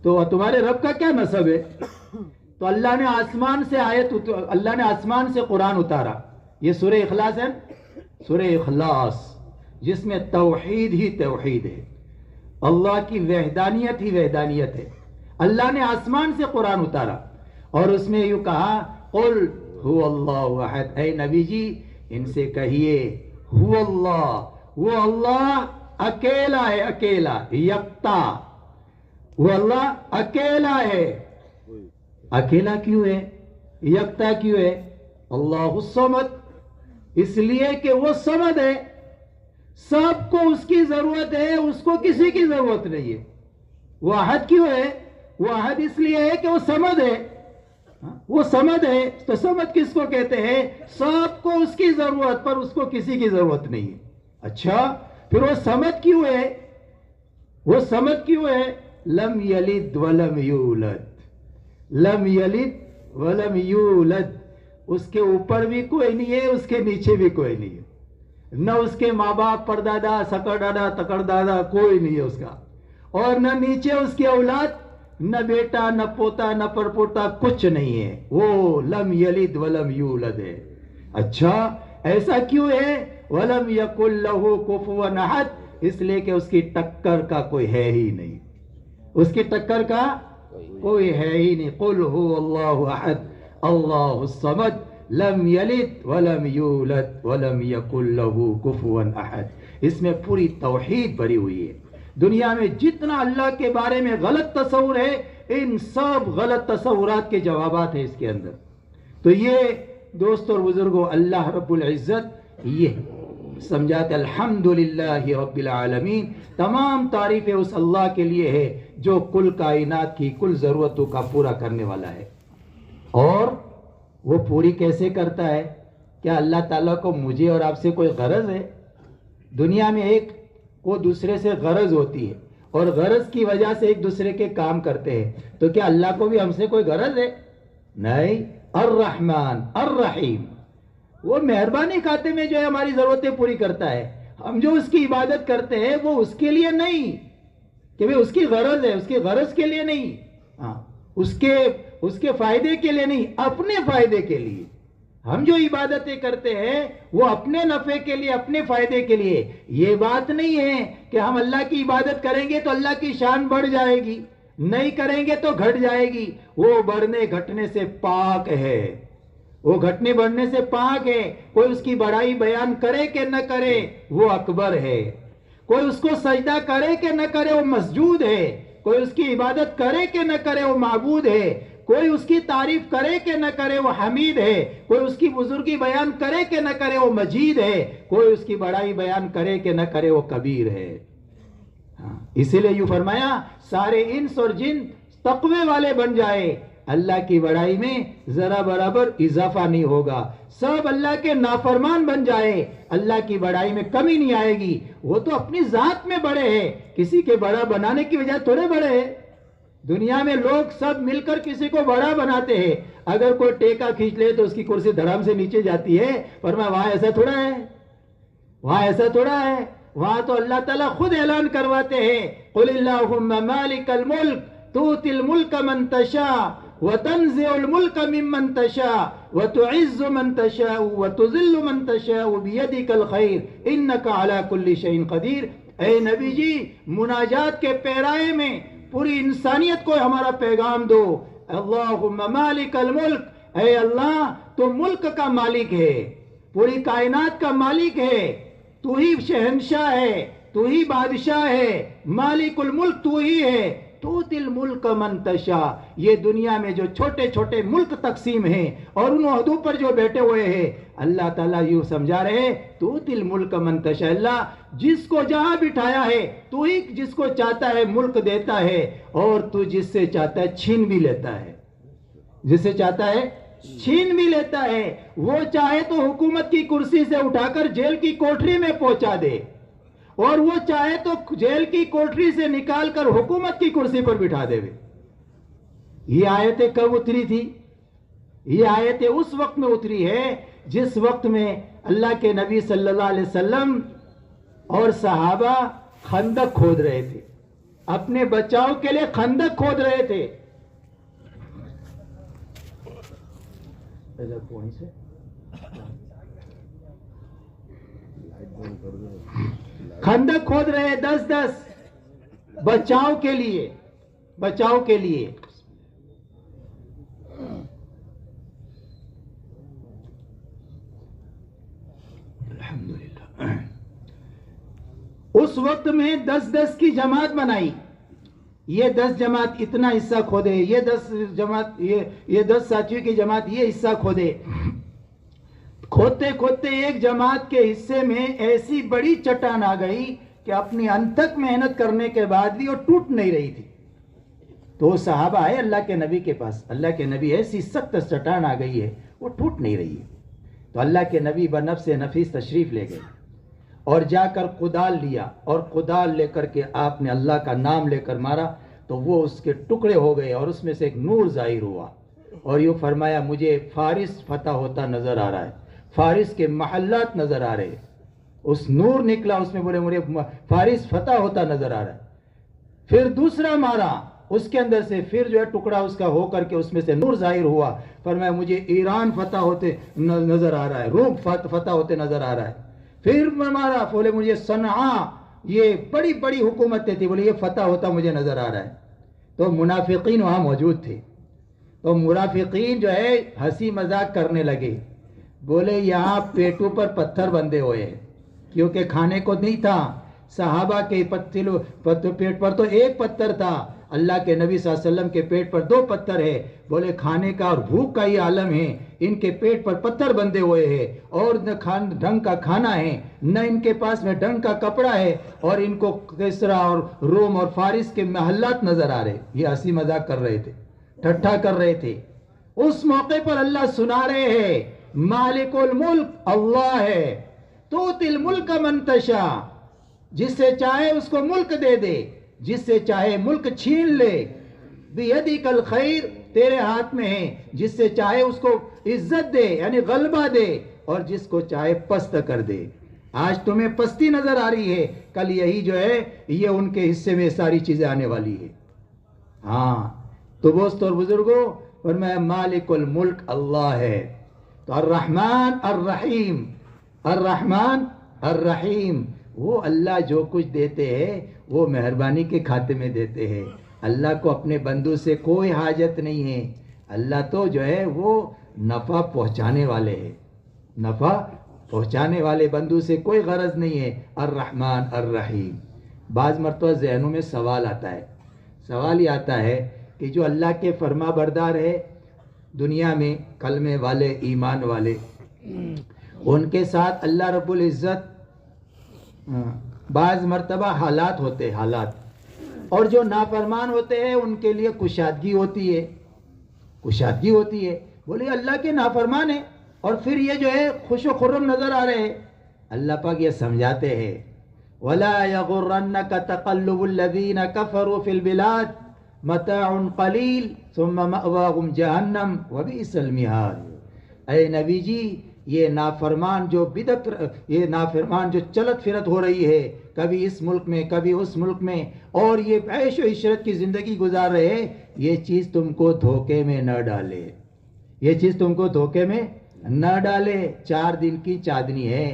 تو تمہارے رب کا کیا نسب ہے؟ تو اللہ نے آسمان سے اللہ نے آسمان سے قرآن اتارا. یہ سورہ اخلاص ہے، سورہ اخلاص، جس میں توحید ہی توحید ہے، اللہ کی وحدانیت ہی وحدانیت ہے. اللہ نے آسمان سے قرآن اتارا اور اس میں یوں کہا قل هو اللہ احد. اے نبی جی ان سے کہیے هو اللہ، وہ اللہ اکیلا ہے، اکیلا، یکتا. وہ اللہ اکیلا ہے. اکیلا کیوں ہے؟ یکتا کیوں ہے؟ اللہ الصمد، اس لیے کہ وہ صمد ہے، سب کو اس کی ضرورت ہے، اس کو کسی کی ضرورت نہیں ہے. وہ احد کیوں ہے؟ وہ احد اس لیے ہے کہ وہ صمد ہے. وہ صمد ہے. تو صمد کس کو کہتے ہیں؟ سب کو اس کی ضرورت پر اس کو کسی کی ضرورت نہیں ہے. اچھا پھر وہ صمد کیوں ہے؟ وہ صمد کیوں ہے؟ لم یلد ولم یولد، لم یلد ولم یولد. اس کے اوپر بھی کوئی نہیں ہے، اس کے نیچے بھی کوئی نہیں ہے. نہ اس کے ماں باپ، پردادا، سکر دادا، تکڑ دادا، کوئی نہیں ہے اس کا. اور نہ نیچے اس کی اولاد، نہ بیٹا، نہ پوتا، نہ پرپوتا، کچھ نہیں ہے. وہ لم یلد ولم یولد ہے. اچھا ایسا کیوں ہے؟ ولم یکن لہ کفوا احد، اس لیے کہ اس کی ٹکر کا کوئی ہے ہی نہیں. اس کی ٹکر کا کوئی ہے ہی نہیں. قل هو اللہ احد اللہ الصمد لم یلد ولم یولد ولم یکن لہ کفوا احد. اس میں پوری توحید بھری ہوئی ہے. دنیا میں جتنا اللہ کے بارے میں غلط تصور ہے، ان سب غلط تصورات کے جوابات ہیں اس کے اندر. تو یہ دوست اور بزرگوں، اللہ رب العزت یہ سمجھاتے الحمدللہ رب العالمین، تمام تعریفیں اس اللہ کے لیے ہے جو کل کائنات کی کل ضرورتوں کا پورا کرنے والا ہے. اور وہ پوری کیسے کرتا ہے؟ کیا اللہ تعالیٰ کو مجھے اور آپ سے کوئی غرض ہے؟ دنیا میں ایک کو دوسرے سے غرض ہوتی ہے اور غرض کی وجہ سے ایک دوسرے کے کام کرتے ہیں. تو کیا اللہ کو بھی ہم سے کوئی غرض ہے؟ نہیں. الرحمن الرحیم، وہ مہربانی کھاتے میں جو ہے ہماری ضرورتیں پوری کرتا ہے. ہم جو اس کی عبادت کرتے ہیں وہ اس کے لیے نہیں کہ اس کی غرض ہے، اس کی غرض کے لیے نہیں، اس کے فائدے کے لیے نہیں، اپنے فائدے کے لیے. ہم جو عبادتیں کرتے ہیں وہ اپنے نفع کے لیے، اپنے فائدے کے لیے. یہ بات نہیں ہے کہ ہم اللہ کی عبادت کریں گے تو اللہ کی شان بڑھ جائے گی، نہیں کریں گے تو گھٹ جائے گی. وہ بڑھنے گھٹنے سے پاک ہے، وہ گھٹنے بڑھنے سے پاک ہے. کوئی اس کی بڑائی بیان کرے کہ نہ کرے وہ اکبر ہے. کوئی اس کو سجدہ کرے کہ نہ کرے وہ مسجود ہے. کوئی اس کی عبادت کرے کہ نہ کرے وہ معبود ہے. کوئی اس کی تعریف کرے کہ نہ کرے وہ حمید ہے. کوئی اس کی بزرگی بیان کرے کہ نہ کرے وہ مجید ہے. کوئی اس کی بڑائی بیان کرے کہ نہ کرے وہ کبیر ہے. اسی لیے یوں فرمایا سارے انس اور جن تقوی والے بن جائے، اللہ کی بڑائی میں ذرا برابر اضافہ نہیں ہوگا. سب اللہ کے نافرمان بن جائے، اللہ کی بڑائی میں کمی نہیں آئے گی. وہ تو اپنی ذات میں بڑے ہیں، کسی کے بڑا بنانے کی وجہ تھوڑے بڑے ہیں. دنیا میں لوگ سب مل کر کسی کو بڑا بناتے ہیں. اگر کوئی ٹیکا کھینچ لے تو اس کی کرسی دھڑام سے نیچے جاتی ہے. فرمایا وہاں ایسا تھوڑا ہے، وہاں ایسا تھوڑا ہے. وہاں تو اللہ تعالیٰ خود اعلان کرواتے ہیں قل اللہم مالک الملک تؤتی الملک من تشاء وتنزع الملک ممن تشاء وتعز من تشاء وتذل من تشاء بیدک الخیر انک علی کل شیء قدیر. اے نبی جی مناجات کے پیرائے میں پوری انسانیت کو ہمارا پیغام دو. اللہم مالک الملک، اے اللہ تو ملک کا مالک ہے، پوری کائنات کا مالک ہے، تو ہی شہنشاہ ہے، تو ہی بادشاہ ہے، مالک الملک تو ہی ہے، توتی الملک من تشاء۔ یہ دنیا میں جو چھوٹے چھوٹے ملک تقسیم ہیں اور ان عہدوں پر جو بیٹھے ہوئے ہیں، اللہ تعالیٰ یوں سمجھا رہے ہیں توتی الملک من تشاء، اللہ جس کو جہاں بٹھایا ہے تو ہی جس کو چاہتا ہے ملک دیتا ہے، اور تو جس سے چاہتا ہے چھین بھی لیتا ہے، جس سے چاہتا ہے چھین بھی لیتا ہے۔ وہ چاہے تو حکومت کی کرسی سے اٹھا کر جیل کی کوٹری میں پہنچا دے، اور وہ چاہے تو جیل کی کوٹری سے نکال کر حکومت کی کرسی پر بٹھا دے۔ یہ آیتیں کب اتری تھی؟ یہ آیتیں اس وقت میں اتری ہے جس وقت میں اللہ کے نبی صلی اللہ علیہ وسلم اور صحابہ خندق کھود رہے تھے، اپنے بچاؤ کے لیے خندق کھود رہے تھے۔ خندق کھود رہے 10 بچاؤ کے لیے، بچاؤ کے لیے۔ الحمدللہ اس وقت میں 10 کی جماعت بنائی، یہ 10 جماعت اتنا حصہ کھودے، یہ 10 جماعت یہ 10 ساتھیوں کی جماعت یہ حصہ کھودے۔ کھودتے کھودتے ایک جماعت کے حصے میں ایسی بڑی چٹان آ گئی کہ اپنی انتھک محنت کرنے کے بعد بھی وہ ٹوٹ نہیں رہی تھی۔ تو صحابہ آئے اللہ کے نبی کے پاس، اللہ کے نبی ایسی سخت چٹان آ گئی ہے وہ ٹوٹ نہیں رہی ہے۔ تو اللہ کے نبی بنفس نفیس تشریف لے گئے اور جا کر کدال لیا، اور کدال لے کر کے آپ نے اللہ کا نام لے کر مارا تو وہ اس کے ٹکڑے ہو گئے، اور اس میں سے ایک نور ظاہر ہوا، اور یوں فرمایا مجھے فارس فتح ہوتا نظر آ رہا ہے، فارس کے محلات نظر آ رہے ہیں۔ اس نور نکلا، اس میں بولے مجھے فارس فتح ہوتا نظر آ رہا ہے۔ پھر دوسرا مارا، اس کے اندر سے پھر جو ہے ٹکڑا اس کا ہو کر کے اس میں سے نور ظاہر ہوا، فرمایا مجھے ایران فتح ہوتے نظر آ رہا ہے، روم فتح ہوتے نظر آ رہا ہے۔ پھر مارا، بولے مجھے صنعاء، یہ بڑی بڑی حکومتیں تھی، بولے یہ فتح ہوتا مجھے نظر آ رہا ہے۔ تو منافقین وہاں موجود تھے، تو منافقین جو ہے ہنسی مذاق کرنے لگے، بولے یہاں پیٹوں پر پتھر بندھے ہوئے ہیں، کیونکہ کھانے کو نہیں تھا۔ صحابہ کے پیٹ پر تو ایک پتھر تھا، اللہ کے نبی صلی اللہ علیہ وسلم کے پیٹ پر 2 پتھر ہے، بولے کھانے کا اور بھوک کا ہی عالم ہے، ان کے پیٹ پر پتھر بندھے ہوئے ہیں، اور نہ ڈھنگ کا کھانا ہے، نہ ان کے پاس میں ڈھنگ کا کپڑا ہے، اور ان کو کسرا اور روم اور فارس کے محلات نظر آ رہے۔ یہ ہنسی مذاق کر رہے تھے، ٹھٹھا کر رہے تھے۔ اس موقع پر اللہ سنا رہے ہیں مالک الملک اللہ ہے، توتی الملک من تشاء، جس سے چاہے اس کو ملک دے دے، جس سے چاہے ملک چھین لے، بیدک الخیر، تیرے ہاتھ میں ہے، جس سے چاہے اس کو عزت دے یعنی غلبہ دے، اور جس کو چاہے پست کر دے۔ آج تمہیں پستی نظر آ رہی ہے، کل یہی جو ہے یہ ان کے حصے میں ساری چیزیں آنے والی ہے۔ ہاں تو دوست اور بزرگوں، فرمایا مالک الملک اللہ ہے۔ تو الرحمن الرحیم، الرحمن الرحیم، وہ اللہ جو کچھ دیتے ہیں وہ مہربانی کے کھاتے میں دیتے ہیں۔ اللہ کو اپنے بندوں سے کوئی حاجت نہیں ہے، اللہ تو جو ہے وہ نفع پہنچانے والے ہیں، نفع پہنچانے والے بندوں سے کوئی غرض نہیں ہے۔ الرحمن الرحیم۔ بعض مرتبہ ذہنوں میں سوال آتا ہے، سوال یہ آتا ہے کہ جو اللہ کے فرما بردار ہے دنیا میں، کلمے والے، ایمان والے، ان کے ساتھ اللہ رب العزت بعض مرتبہ حالات ہوتے، حالات، اور جو نافرمان ہوتے ہیں ان کے لیے کشادگی ہوتی ہے، کشادگی ہوتی ہے۔ بولے اللہ کے نافرمان ہیں اور پھر یہ جو ہے خوش و خرم نظر آ رہے ہیں۔ اللہ پاک یہ سمجھاتے ہیں وَلَا يَغُرَّنَّكَ تَقَلُّبُ الَّذِينَ كَفَرُوا فِي الْبِلَادِ مَتَاعٌ قَلِيلٌ ثُمَّ مَأْوَاهُمْ جَهَنَّمُ وَبِئْسَ الْمِهَادُ۔ اے نبی جی، یہ نافرمان جو بدعت، یہ نافرمان جو چلت پھرت ہو رہی ہے، کبھی اس ملک میں کبھی اس ملک میں، اور یہ عیش و عشرت کی زندگی گزار رہے ہیں، یہ چیز تم کو دھوکے میں نہ ڈالے، یہ چیز تم کو دھوکے میں نہ ڈالے۔ 4 دن کی چاندنی ہے،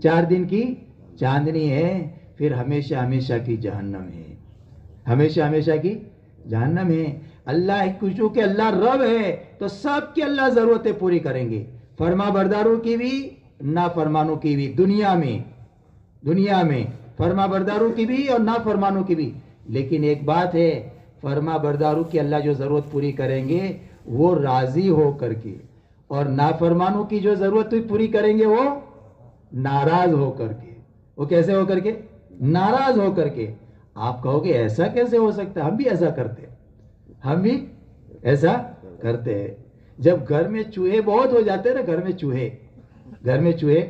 4 دن کی چاندنی ہے، پھر ہمیشہ ہمیشہ کی جہنم ہے، ہمیشہ ہمیشہ کی جہنم ہے۔ اللہ کچھ کہ اللہ رب ہے تو سب کی اللہ ضرورتیں پوری کریں گے، فرما برداروں کی بھی، نافرمانوں کی بھی، دنیا میں فرما برداروں کی بھی اور نافرمانوں کی بھی. لیکن ایک بات ہے، فرما برداروں کی اللہ جو ضرورت پوری کریں گے وہ راضی ہو کر کے، اور نافرمانوں کی جو ضرورت پوری کریں گے وہ ناراض ہو کر کے. وہ کیسے ہو کر کے؟ ناراض ہو کر کے. آپ کہو گے ایسا کیسے ہو سکتا ہے؟ ہم بھی ایسا کرتے ہیں، ہم بھی ایسا کرتے ہیں. جب گھر میں چوہے بہت ہو جاتے ہیں نا، گھر میں چوہے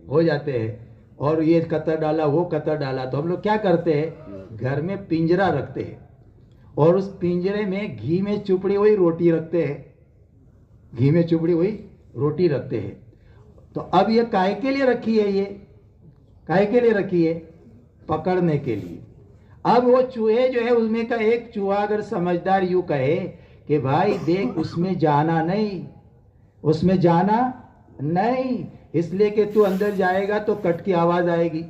ہو جاتے ہیں، اور یہ قطر ڈالا وہ قطر ڈالا، تو ہم لوگ کیا کرتے ہیں؟ گھر میں پنجرا رکھتے ہیں، اور اس پنجرے میں گھی میں چپڑی ہوئی روٹی رکھتے ہیں. گھی میں چپڑی ہوئی روٹی رکھتے ہیں. تو اب یہ کائے کے لیے رکھی ہے؟ یہ کائے کے لیے رکھی ہے؟ پکڑنے کے لیے. اب وہ چوہے جو ہے، اس میں کا ایک چوہا اگر سمجھدار یوں کہے کہ بھائی دیکھ اس میں جانا نہیں، اس میں جانا نہیں، اس لیے کہ تو اندر جائے گا تو کٹ کی آواز آئے گی،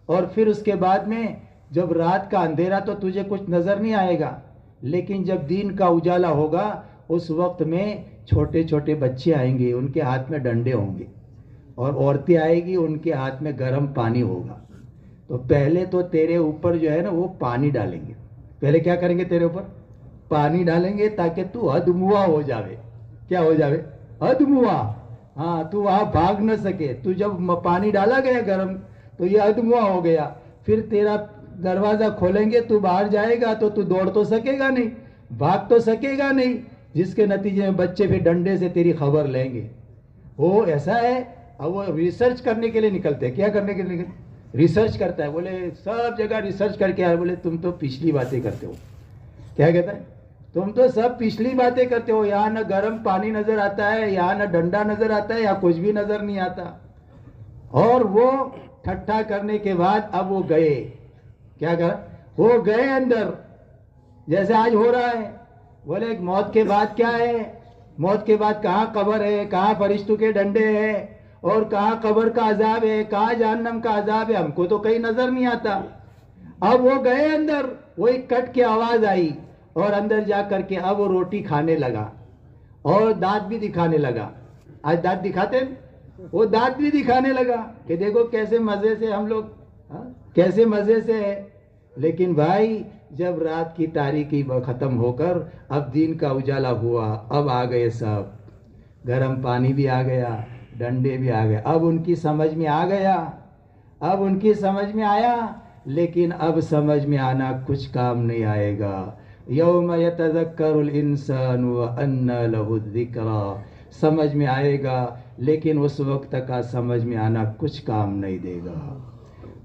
اور پھر اس کے بعد میں جب رات کا اندھیرا تو تجھے کچھ نظر نہیں آئے گا، لیکن جب دین کا اجالا ہوگا اس وقت میں چھوٹے چھوٹے بچے آئیں گے، ان کے ہاتھ میں ڈنڈے ہوں گے، اور عورتیں آئے گی، ان کے ہاتھ میں گرم پانی ہوگا. تو پہلے تو تیرے اوپر جو ہے نا وہ پانی ڈالیں گے. پہلے کیا کریں گے؟ تیرے اوپر پانی ڈالیں گے تاکہ تو ادموا ہو جاوے. کیا ہو جاوے؟ ادموا. ہاں، تو وہاں بھاگ نہ سکے. تو جب پانی ڈالا گیا گرم تو یہ ادموا ہو گیا. پھر تیرا دروازہ کھولیں گے، تو باہر جائے گا تو دوڑ تو سکے گا نہیں، بھاگ تو سکے گا نہیں، جس کے نتیجے میں بچے پھر ڈنڈے سے تیری خبر لیں گے. وہ ایسا ہے. اب وہ ریسرچ کرنے کے لیے نکلتے ہیں. کیا کرنے کے لیے؟ ریسرچ کرتا ہے. بولے سب جگہ ریسرچ کر کے آئے. بولے تم تو پچھلی باتیں کرتے ہو. کیا کہتا ہے؟ تم تو سب پچھلی باتیں کرتے ہو. یہاں نہ گرم پانی نظر آتا ہے، یہاں نہ ڈنڈا نظر آتا ہے، یہاں کچھ بھی نظر نہیں آتا. اور وہ ٹھٹھا کرنے کے بعد اب وہ گئے. کیا کر؟ وہ گئے اندر، جیسے آج ہو رہا ہے. بولے موت کے بعد کیا ہے؟ موت کے بعد کہاں قبر ہے، کہاں فرشتوں کے ڈنڈے ہیں، اور کہاں قبر کا عذاب ہے، کہاں جہنم کا عذاب ہے؟ ہم کو تو کہیں نظر نہیں آتا. اب وہ گئے اندر، وہی کٹ کی آواز آئی، اور اندر جا کر کے اب وہ روٹی کھانے لگا، اور دانت بھی دکھانے لگا. آج دانت دکھاتے ہیں، وہ دانت بھی دکھانے لگا کہ دیکھو کیسے مزے سے ہم لوگ، کیسے مزے سے ہے. لیکن بھائی جب رات کی تاریکی ختم ہو کر اب دین کا اجالا ہوا، اب آ گئے سب. گرم پانی بھی آ گیا، ڈنڈے بھی آ گئے. اب ان کی سمجھ میں آ گیا، اب ان کی سمجھ میں آیا. لیکن اب سمجھ میں آنا کچھ کام نہیں آئے گا. یوم یتذکر الانسان وانى له الذکریٰ. سمجھ میں آئے گا، لیکن اس وقت کا سمجھ میں آنا کچھ کام نہیں دے گا.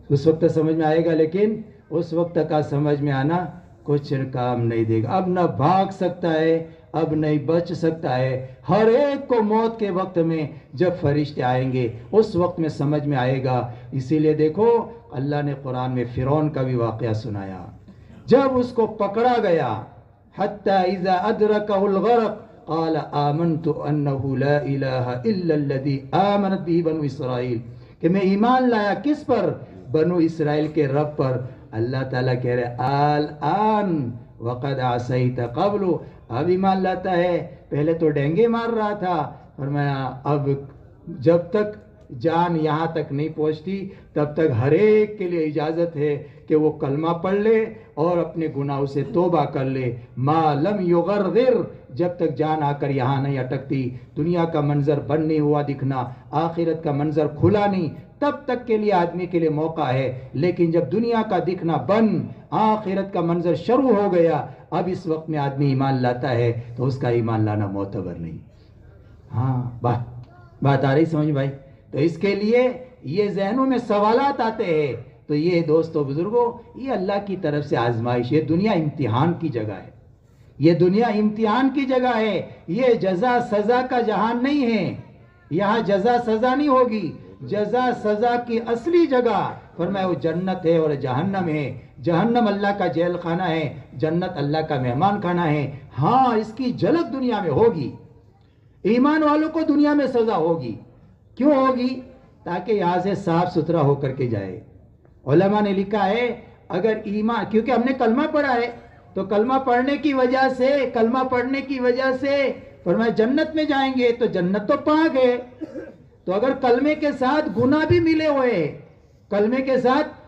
اس وقت سمجھ میں آئے گا، لیکن اس وقت کا سمجھ میں آنا کچھ کام نہیں دے گا. اب نہ بھاگ سکتا ہے، اب نہیں بچ سکتا ہے. ہر ایک کو موت کے وقت میں جب فرشتے آئیں گے اس وقت میں سمجھ میں آئے گا. اسی لیے دیکھو اللہ نے قرآن میں فرعون کا بھی واقعہ سنایا. جب اس کو پکڑا گیا، حتی اذا ادرکہ الغرق قال آمنت انہ لا الہ الا الذی آمنت به بنو اسرائیل، کہ میں ایمان لایا کس پر؟ بنو اسرائیل کے رب پر. اللہ تعالیٰ کہہ رہے الآن وقد عصیت قبل. اب ایمان لاتا ہے، پہلے تو ڈینگے مار رہا تھا. فرمایا اب جب تک جان یہاں تک نہیں پہنچتی تب تک ہر ایک کے لیے اجازت ہے کہ وہ کلمہ پڑھ لے اور اپنے گناہوں سے توبہ کر لے. ما لم یغرغر، جب تک جان آ کر یہاں نہیں اٹکتی، دنیا کا منظر بند نہیں ہوا دکھنا، آخرت کا منظر کھلا نہیں، تب تک کے لیے آدمی کے لیے موقع ہے. لیکن جب دنیا کا دکھنا بند، آخرت کا منظر شروع ہو گیا، اب اس وقت میں آدمی ایمان لاتا ہے تو اس کا ایمان لانا معتبر نہیں. ہاں بات آ رہی سمجھ بھائی؟ تو اس کے لیے یہ ذہنوں میں سوالات آتے ہیں. تو یہ دوستو بزرگوں، یہ اللہ کی طرف سے آزمائش. یہ دنیا امتحان کی جگہ ہے، یہ دنیا امتحان کی جگہ ہے. یہ جزا سزا کا جہان نہیں ہے. یہاں جزا سزا نہیں ہوگی. جزا سزا کی اصلی جگہ فرمایا وہ جنت ہے اور جہنم ہے. جہنم اللہ کا جیل خانہ ہے، جنت اللہ کا مہمان خانہ ہے. ہاں اس کی جھلک دنیا میں ہوگی. ایمان والوں کو دنیا میں سزا ہوگی. کیوں ہوگی؟ تاکہ یہاں سے صاف ستھرا ہو کر کے جائے. علماء نے لکھا ہے اگر ایمان، کیونکہ ہم نے کلمہ پڑھا ہے تو کلمہ پڑھنے کی وجہ سے فرمایا جنت میں جائیں گے. تو جنت تو پاک ہے. تو اگر کلمے کے ساتھ گناہ بھی ملے ہوئے، کلمے کے ساتھ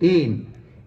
3।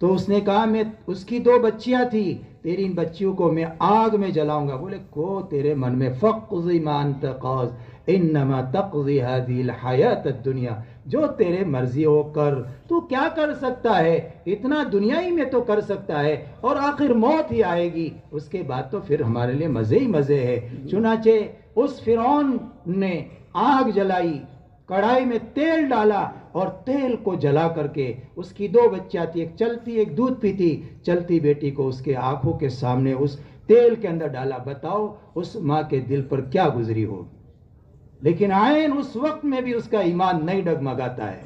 تو اس نے کہا میں اس کی 2 بچیاں تھی، تیری ان بچیوں کو میں آگ میں جلاؤں گا۔ بولے کو تیرے من میں فقضی ما انت قاض انما تقضی هذه الحیات الدنیا، جو تیرے مرضی ہو کر، تو کیا کر سکتا ہے، اتنا دنیا ہی میں تو کر سکتا ہے، اور آخر موت ہی آئے گی، اس کے بعد تو پھر ہمارے لیے مزے ہی مزے ہے۔ چنانچہ اس فرعون نے آگ جلائی، کڑھائی میں تیل ڈالا، اور تیل کو جلا کر کے اس کی 2 بچیاں تھی، ایک چلتی ایک دودھ پیتی، چلتی بیٹی کو اس کے آنکھوں کے سامنے اس تیل کے اندر ڈالا۔ بتاؤ اس ماں کے دل پر کیا گزری ہو۔ لیکن عین اس وقت میں بھی اس کا ایمان نہیں ڈگمگاتا ہے،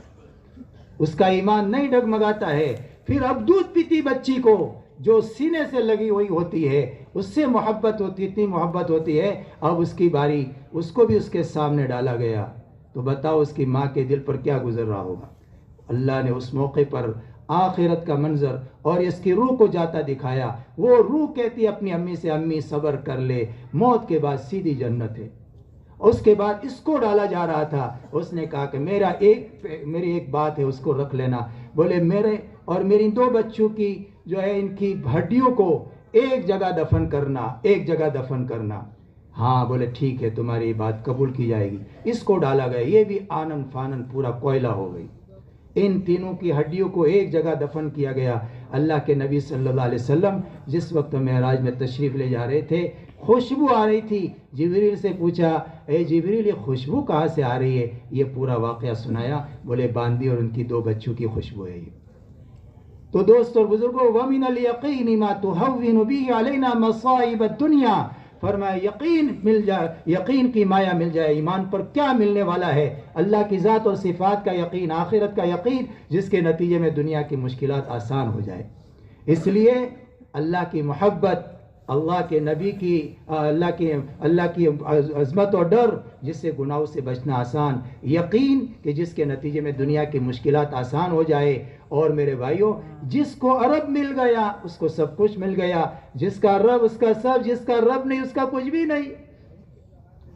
اس کا ایمان نہیں ڈگمگاتا ہے۔ پھر اب دودھ پیتی بچی کو جو سینے سے لگی ہوئی ہوتی ہے، اس سے محبت ہوتی، اتنی محبت ہوتی ہے، اب اس کی باری، اس کو بھی اس کے سامنے ڈالا گیا، تو بتاؤ اس کی ماں کے دل پر کیا گزر رہا ہوگا۔ اللہ نے اس موقع پر آخرت کا منظر اور اس کی روح کو جاتا دکھایا۔ وہ روح کہتی اپنی امی سے، امی صبر کر لے، موت کے بعد سیدھی جنت ہے۔ اس کے بعد اس کو ڈالا جا رہا تھا، اس نے کہا کہ میری ایک بات ہے، اس کو رکھ لینا۔ بولے میرے اور میری 2 بچوں کی جو ہے ان کی ہڈیوں کو ایک جگہ دفن کرنا، ایک جگہ دفن کرنا۔ ہاں بولے ٹھیک ہے، تمہاری بات قبول کی جائے گی۔ اس کو ڈالا گیا، یہ بھی آنن فانن پورا کوئلہ ہو گئی۔ ان تینوں کی ہڈیوں کو ایک جگہ دفن کیا گیا۔ اللہ کے نبی صلی اللہ علیہ وسلم جس وقت معراج میں تشریف لے جا رہے تھے، خوشبو آ رہی تھی، جبریل سے پوچھا اے جبریل یہ خوشبو کہاں سے آ رہی ہے؟ یہ پورا واقعہ سنایا، بولے باندی اور ان کی 2 بچوں کی خوشبو ہے یہ۔ تو دوست اور بزرگوں، وَمِنَ الْيَقِينِ مَا تُهَوِّنُ بِهِ عَلَيْنَا مَصَائِبَ الدُّنْيَا، فرمایا یقین مل جائے، یقین کی مایا مل جائے۔ ایمان پر کیا ملنے والا ہے؟ اللہ کی ذات اور صفات کا یقین، آخرت کا یقین، جس کے نتیجے میں دنیا کی مشکلات آسان ہو جائے۔ اس لیے اللہ کی محبت، اللہ کے نبی کی، اللہ کی عظمت اور ڈر، جس سے گناہوں سے بچنا آسان، یقین کہ جس کے نتیجے میں دنیا کی مشکلات آسان ہو جائے۔ اور میرے بھائیوں، جس کو عرب مل گیا اس کو سب کچھ مل گیا، جس کا رب اس کا سب، جس کا رب نہیں اس کا کچھ بھی نہیں۔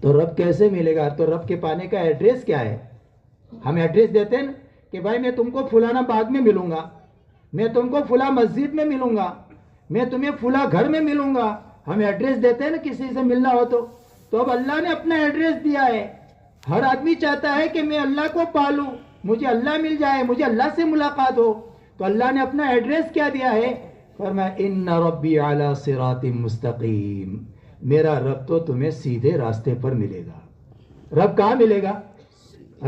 تو رب کیسے ملے گا؟ تو رب کے پانے کا ایڈریس کیا ہے؟ ہم ایڈریس دیتے ہیں کہ بھائی میں تم کو فلانا باغ میں ملوں گا، میں تم کو فلاں مسجد میں ملوں گا، میں تمہیں فلاں گھر میں ملوں گا۔ ہم ایڈریس دیتے ہیں نا کسی سے ملنا ہو تو اب اللہ نے اپنا ایڈریس دیا ہے۔ ہر آدمی چاہتا ہے کہ میں اللہ کو پالوں، مجھے اللہ مل جائے، مجھے اللہ سے ملاقات ہو۔ تو اللہ نے اپنا ایڈریس کیا دیا ہے؟ فرمایا ان ربی علی صراط مستقیم، میرا رب تو تمہیں سیدھے راستے پر ملے گا۔ رب کہاں ملے گا؟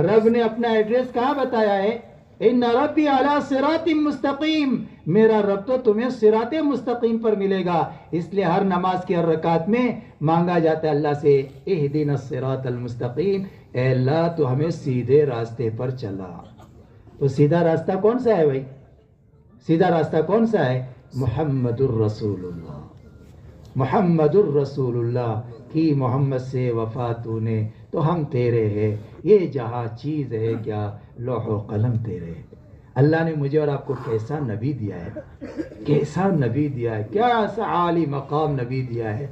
رب نے اپنا ایڈریس کہاں بتایا ہے؟ ان ربی علی صراط مستقیم، میرا رب تو تمہیں صراط مستقیم پر ملے گا۔ اس لیے ہر نماز کی ہر رکعت میں مانگا جاتا ہے اللہ سے اہدنا الصراط المستقیم، اے اللہ تو ہمیں سیدھے راستے پر چلا۔ تو سیدھا راستہ کون سا ہے بھائی؟ سیدھا راستہ کون سا ہے؟ محمد الرسول اللہ، محمد الرسول اللہ کی محمد سے وفا تو نے تو ہم تیرے ہیں، یہ جہاں چیز ہے کیا لوح و قلم تیرے۔ اللہ نے مجھے اور آپ کو کیسا نبی دیا ہے، کیسا نبی دیا ہے، کیسا عالی مقام نبی دیا ہے۔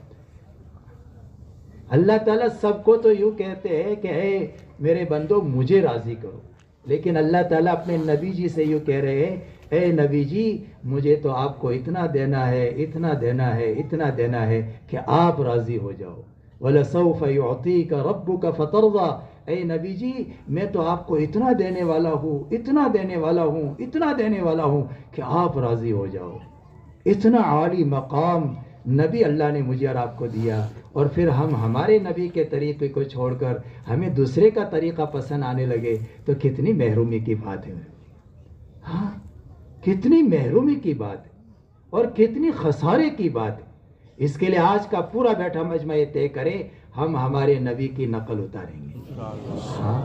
اللہ تعالیٰ سب کو تو یوں کہتے ہیں کہ اے میرے بندو مجھے راضی کرو، لیکن اللہ تعالیٰ اپنے نبی جی سے یوں کہہ رہے ہیں اے نبی جی مجھے تو آپ کو اتنا دینا ہے، اتنا دینا ہے، اتنا دینا ہے کہ آپ راضی ہو جاؤ۔ وَلَسَوْفَ يُعْطِيكَ رَبُّكَ فَتَرْضَى، اے نبی جی میں تو آپ کو اتنا دینے والا ہوں، اتنا دینے والا ہوں، اتنا دینے والا ہوں کہ آپ راضی ہو جاؤ۔ اتنا عالی مقام نبی اللہ نے مجھے اور آپ کو دیا، اور پھر ہم ہمارے نبی کے طریقے کو چھوڑ کر ہمیں دوسرے کا طریقہ پسند آنے لگے تو کتنی محرومی کی بات ہے۔ ہاں کتنی محرومی کی بات ہے اور کتنی خسارے کی بات ہے۔ اس کے لیے آج کا پورا بیٹھا مجمع یہ طے کرے ہم ہمارے نبی کی نقل اتاریں گے، ہاں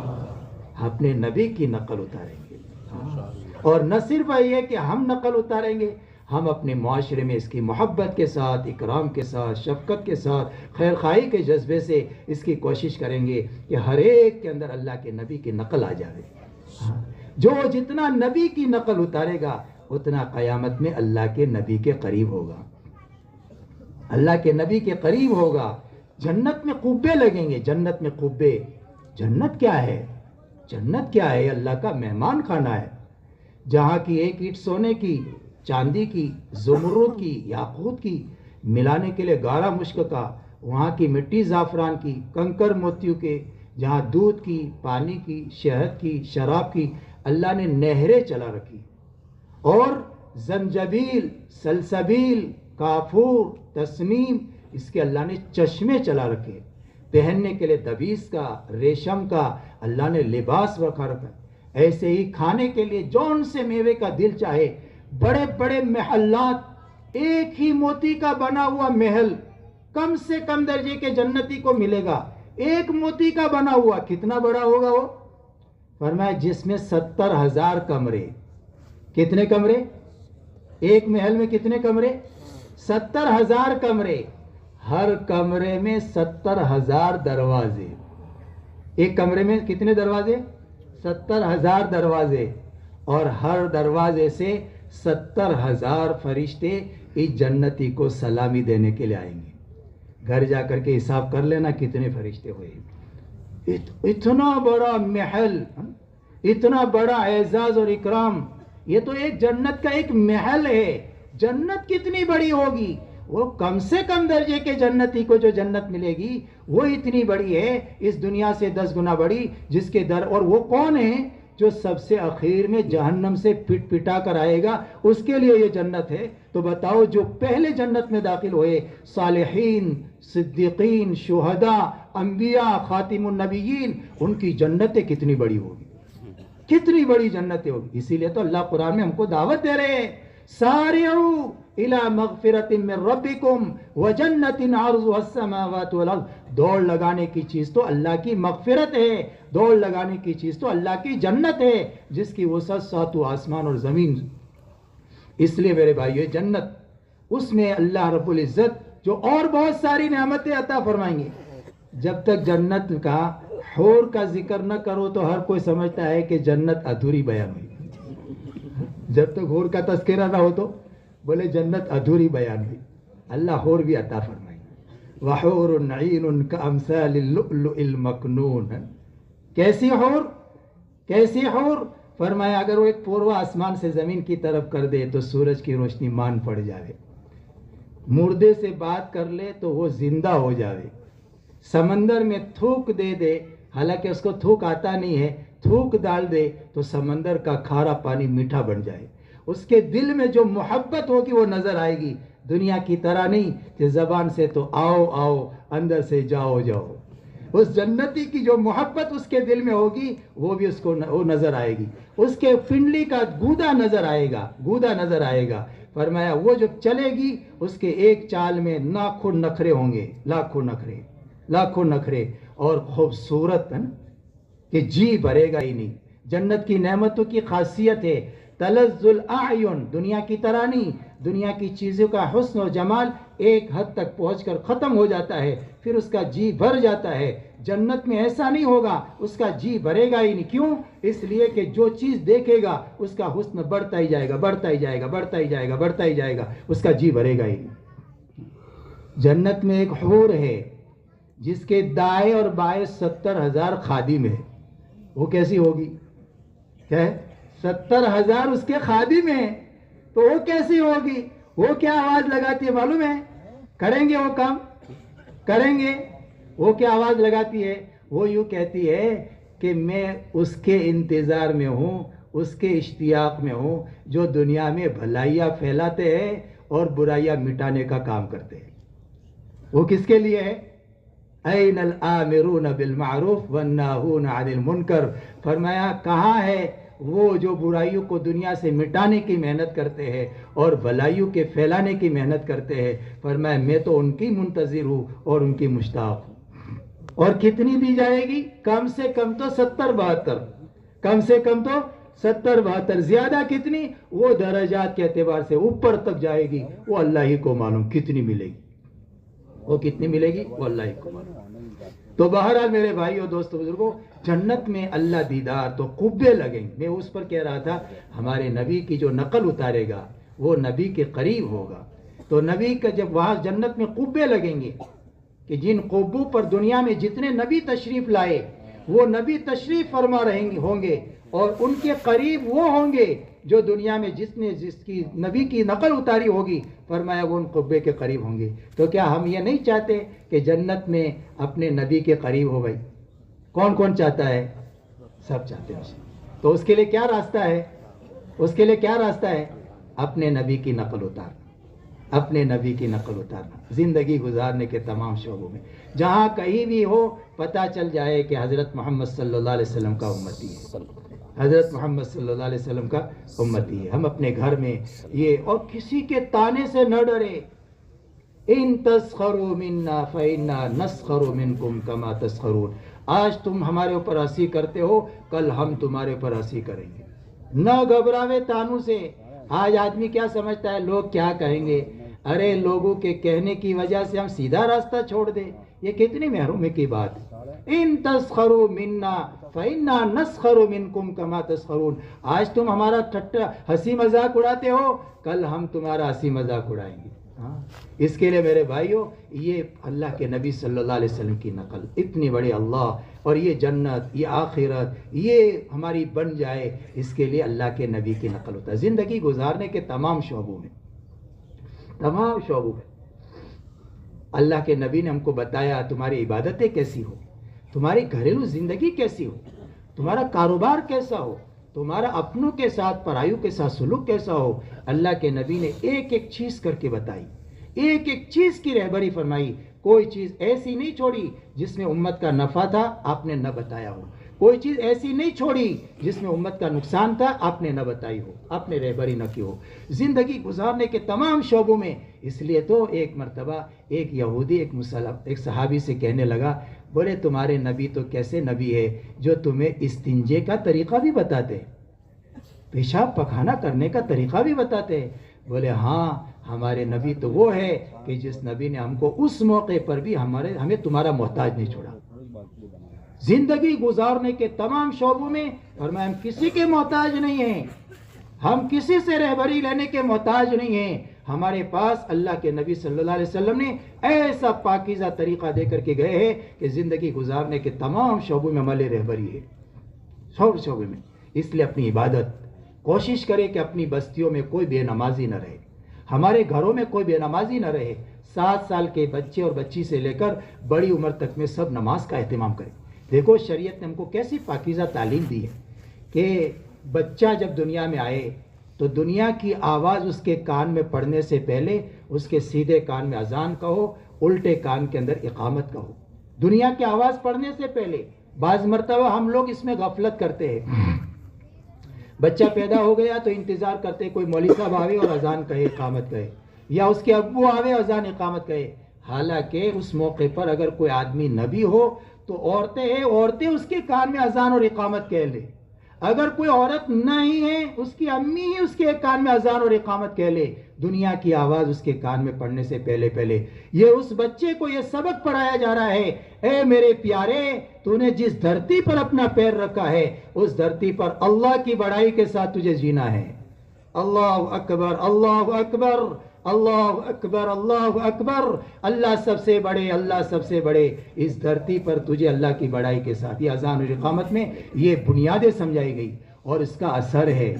اپنے نبی کی نقل اتاریں گے، ہاں اور نہ صرف یہ کہ ہم نقل اتاریں گے، ہم اپنے معاشرے میں اس کی محبت کے ساتھ، اکرام کے ساتھ، شفقت کے ساتھ، خیر خواہی کے جذبے سے اس کی کوشش کریں گے کہ ہر ایک کے اندر اللہ کے نبی کی نقل آ جائے۔ جو جتنا نبی کی نقل اتارے گا اتنا قیامت میں اللہ کے نبی کے قریب ہوگا، اللہ کے نبی کے قریب ہوگا۔ جنت میں قبے لگیں گے، جنت میں قبے۔ جنت کیا ہے؟ جنت کیا ہے؟ اللہ کا مہمان خانہ ہے، جہاں کی ایک اینٹ سونے کی چاندی کی، زمرد کی، یاقوت کی، ملانے کے لیے گاڑھا مشک کا، وہاں کی مٹی زعفران کی، کنکر موتیوں کے، جہاں دودھ کی، پانی کی، شہد کی، شراب کی اللہ نے نہریں چلا رکھی، اور زنجبیل، سلسبیل، کافور، تسنیم، اس کے اللہ نے چشمے چلا رکھے، پہننے کے لیے دبیس کا، ریشم کا اللہ نے لباس رکھا رکھا، ایسے ہی کھانے کے لیے جون سے میوے کا دل چاہے، بڑے بڑے محلات، ایک ہی موتی کا بنا ہوا محل کم سے کم درجے کے جنتی کو ملے گا، ایک موتی کا بنا ہوا، کتنا بڑا ہوگا وہ؟ فرمایا جس میں 70,000 کمرے، کتنے کمرے؟ ایک محل میں کتنے کمرے؟ 70,000 کمرے، ہر کمرے میں 70,000 دروازے، ایک کمرے میں کتنے دروازے؟ 70,000 دروازے، اور ہر دروازے سے 70,000 فرشتے اس جنتی کو سلامی دینے کے لیے آئیں گے۔ گھر جا کر کے حساب کر لینا کتنے فرشتے ہوئے۔ اتنا بڑا محل، اتنا بڑا اعزاز اور اکرام، یہ تو ایک جنت کا ایک محل ہے۔ جنت کتنی بڑی ہوگی؟ وہ کم سے کم درجے کے جنتی کو جو جنت ملے گی وہ اتنی بڑی ہے، اس دنیا سے 10 گنا بڑی، جس کے در، اور وہ کون ہے؟ جو سب سے اخیر میں جہنم سے پٹ پٹا کر آئے گا، اس کے لیے یہ جنت ہے۔ تو بتاؤ جو پہلے جنت میں داخل ہوئے، صالحین، صدیقین، شہداء، انبیاء، خاتم النبیین، ان کی جنتیں کتنی بڑی ہوگی، کتنی بڑی جنتیں ہوگی۔ اسی لیے تو اللہ قرآن میں ہم کو دعوت دے رہے ہیں، سارعوا الی مغفرۃ من ربکم وجنۃ عرضها السماوات والارض۔ دوڑ لگانے کی چیز تو اللہ کی مغفرت ہے، دوڑ لگانے کی چیز تو اللہ کی جنت ہے، جس کی وسعت ساتوں آسمان اور زمین۔ اس لیے میرے بھائیو، جنت، اس میں اللہ رب العزت جو اور بہت ساری نعمتیں عطا فرمائیں گے۔ جب تک جنت کا حور کا ذکر نہ کرو تو ہر کوئی سمجھتا ہے کہ جنت ادھوری بیان ہوئی۔ جب تک حور کا تذکرہ نہ ہو تو بولے جنت ادھوری بیان ہوئی۔ اللہ حور بھی عطا فرمائیں گے۔ وحور عین کامثال اللؤلؤ المکنون۔ کیسی حور؟ کیسی حور؟ فرمایا اگر وہ ایک پوروا آسمان سے زمین کی طرف کر دے تو سورج کی روشنی مان پڑ جاوے، مردے سے بات کر لے تو وہ زندہ ہو جاوے، سمندر میں تھوک دے دے، حالانکہ اس کو تھوک آتا نہیں ہے، تھوک ڈال دے تو سمندر کا کھارا پانی میٹھا بن جائے۔ اس کے دل میں جو محبت ہوگی وہ نظر آئے گی، دنیا کی طرح نہیں کہ زبان سے تو آؤ آؤ، اندر سے جاؤ جاؤ۔ اس جنتی کی جو محبت اس کے دل میں ہوگی وہ بھی اس کو وہ نظر آئے گی، اس کے پنڈلی کا گودا نظر آئے گا، گودا نظر آئے گا۔ فرمایا وہ جب چلے گی اس کے ایک چال میں لاکھوں نخرے ہوں گے، لاکھوں نخرے، لاکھوں نخرے، اور خوبصورت ہے نا کہ جی بھرے گا ہی نہیں۔ جنت کی نعمتوں کی خاصیت ہے تلذ الاعین، دنیا کی طرح نہیں، دنیا کی چیزوں کا حسن و جمال ایک حد تک پہنچ کر ختم ہو جاتا ہے، پھر اس کا جی بھر جاتا ہے۔ جنت میں ایسا نہیں ہوگا، اس کا جی بھرے گا ہی نہیں۔ کیوں؟ اس لیے کہ جو چیز دیکھے گا اس کا حسن بڑھتا ہی جائے گا، بڑھتا ہی جائے گا، بڑھتا ہی جائے گا، بڑھتا ہی جائے گا، اس کا جی بھرے گا ہی نہیں۔ جنت میں ایک حور ہے جس کے دائیں اور بائیں 70,000 خادم ہے، وہ کیسی ہوگی؟ کیا ہے؟ 70,000 اس کے خادم ہیں، تو وہ کیسی ہوگی؟ وہ کیا آواز لگاتی ہے معلوم ہے؟ کریں گے وہ کام؟ کریں گے؟ وہ کیا آواز لگاتی ہے؟ وہ یوں کہتی ہے کہ میں اس کے انتظار میں ہوں، اس کے اشتیاق میں ہوں جو دنیا میں بھلائیاں پھیلاتے ہیں اور برائیاں مٹانے کا کام کرتے ہیں۔ وہ کس کے لیے ہے؟ این الآمرون بالمعروف والناہون عن المنکر۔ فرمایا کہاں ہے وہ جو برائیوں کو دنیا سے مٹانے کی محنت کرتے ہیں اور بھلائیوں کے پھیلانے کی محنت کرتے ہیں؟ فرمایا میں تو ان کی منتظر ہوں اور ان کی مشتاق ہوں۔ اور کتنی دی جائے گی؟ کم سے کم تو 70-72، کم سے کم تو 70-72، زیادہ کتنی؟ وہ درجات کے اعتبار سے اوپر تک جائے گی، وہ اللہ ہی کو معلوم کتنی ملے گی، وہ کتنی ملے گی وہ اللہ ہی کو معلوم۔ تو بہرحال میرے بھائیو، دوستو، بزرگوں، جنت میں اللہ دیدار تو قبے لگیں گے۔ میں اس پر کہہ رہا تھا ہمارے نبی کی جو نقل اتارے گا وہ نبی کے قریب ہوگا، تو نبی کا جب وہاں جنت میں قبے لگیں گے کہ جن قبوں پر دنیا میں جتنے نبی تشریف لائے وہ نبی تشریف فرما ہوں گے، اور ان کے قریب وہ ہوں گے جو دنیا میں جس کی نبی کی نقل اتاری ہوگی فرمایا وہ ان قبے کے قریب ہوں گے. تو کیا ہم یہ نہیں چاہتے کہ جنت میں اپنے نبی کے قریب ہو بھائی؟ کون کون چاہتا ہے؟ سب چاہتے ہیں. تو اس کے لیے کیا راستہ ہے؟ اس کے لیے کیا راستہ ہے؟ اپنے نبی کی نقل اتارنا، اپنے نبی کی نقل اتارنا زندگی گزارنے کے تمام شعبوں میں. جہاں کہیں بھی ہو پتہ چل جائے کہ حضرت محمد صلی اللہ علیہ وسلم کا امتی ہے، حضرت محمد صلی اللہ علیہ وسلم کا امتی ہے. ہم اپنے گھر میں یہ، اور کسی کے تانے سے نہ ڈرے. ان تسخروا منا فإنا نسخر منکم کما تسخرون. آج تم ہمارے اوپر ہنسی کرتے ہو، کل ہم تمہارے اوپر ہنسی کریں گے. نہ گھبراوے تانوں سے. آج آدمی کیا سمجھتا ہے لوگ کیا کہیں گے؟ ارے لوگوں کے کہنے کی وجہ سے ہم سیدھا راستہ چھوڑ دیں، یہ کتنی محرومی کی بات ہے. ان تسخروا منا فإنا نسخر منکم کما تسخرون. آج تم ہمارا ٹھٹا ہنسی مذاق اڑاتے ہو، کل ہم تمہارا ہنسی مذاق اڑائیں گے. اس کے لیے میرے بھائیو، یہ اللہ کے نبی صلی اللہ علیہ وسلم کی نقل اتنی بڑی اللہ، اور یہ جنت، یہ آخرت، یہ ہماری بن جائے، اس کے لیے اللہ کے نبی کی نقل ہوتا ہے. زندگی گزارنے کے تمام شعبوں میں، تمام شعبوں میں اللہ کے نبی نے ہم کو بتایا تمہاری عبادتیں کیسی ہو، تمہاری گھریلو زندگی کیسی ہو، تمہارا کاروبار کیسا ہو، تمہارا اپنوں کے ساتھ پرایوں کے ساتھ سلوک کیسا ہو. اللہ کے نبی نے ایک ایک چیز کر کے بتائی، ایک ایک چیز کی رہبری فرمائی. کوئی چیز ایسی نہیں چھوڑی جس میں امت کا نفع تھا آپ نے نہ بتایا ہو، کوئی چیز ایسی نہیں چھوڑی جس میں امت کا نقصان تھا آپ نے نہ بتائی ہو، آپ نے رہبری نہ کی ہو زندگی گزارنے کے تمام شعبوں میں. اس لیے تو ایک مرتبہ ایک یہودی ایک صحابی سے کہنے لگا، بولے تمہارے نبی تو کیسے نبی ہے جو تمہیں استنجے کا طریقہ بھی بتاتے، پیشاب پخانہ کرنے کا طریقہ بھی بتاتے ہیں. بولے ہاں ہمارے نبی تو وہ ہے کہ جس نبی نے ہم کو اس موقع پر بھی ہمیں تمہارا محتاج نہیں چھوڑا. زندگی گزارنے کے تمام شعبوں میں فرمایا ہم کسی کے محتاج نہیں ہیں، ہم کسی سے رہبری لینے کے محتاج نہیں ہیں. ہمارے پاس اللہ کے نبی صلی اللہ علیہ وسلم نے ایسا پاکیزہ طریقہ دے کر کے گئے ہیں کہ زندگی گزارنے کے تمام شعبوں میں عمل رہبری ہے، سب شعبے میں. اس لیے اپنی عبادت کوشش کرے کہ اپنی بستیوں میں کوئی بے نمازی نہ رہے، ہمارے گھروں میں کوئی بے نمازی نہ رہے. 7 سال کے بچے اور بچی سے لے کر بڑی عمر تک میں سب نماز کا اہتمام کریں. دیکھو شریعت نے ہم کو کیسی پاکیزہ تعلیم دی ہے کہ بچہ جب دنیا میں آئے تو دنیا کی آواز اس کے کان میں پڑنے سے پہلے اس کے سیدھے کان میں اذان کہو، الٹے کان کے اندر اقامت کہو. دنیا کی آواز پڑھنے سے پہلے. بعض مرتبہ ہم لوگ اس میں غفلت کرتے ہیں، بچہ پیدا ہو گیا تو انتظار کرتے کوئی مولوی صاحب آوے اور اذان کہے، اقامت کہے، یا اس کے ابو آوے اذان اقامت کہے. حالانکہ اس موقع پر اگر کوئی آدمی نبی ہو تو عورتیں اس کے کان میں اذان اور اقامت کہہ لے. اگر کوئی عورت نہیں ہے اس کی امی ہی اس کے کان میں اذان اور اقامت کہہ لے. دنیا کی آواز اس کے کان میں پڑنے سے پہلے یہ اس بچے کو یہ سبق پڑھایا جا رہا ہے، اے میرے پیارے تو نے جس دھرتی پر اپنا پیر رکھا ہے اس دھرتی پر اللہ کی بڑائی کے ساتھ تجھے جینا ہے. اللہ اکبر، اللہ اکبر، اللہ اکبر، اللہ اکبر. اللہ سب سے بڑے، اللہ سب سے بڑے. اس دھرتی پر تجھے اللہ کی بڑائی کے ساتھ یہ اذان اور اقامت میں یہ بنیادیں سمجھائی گئی اور اس کا اثر ہے.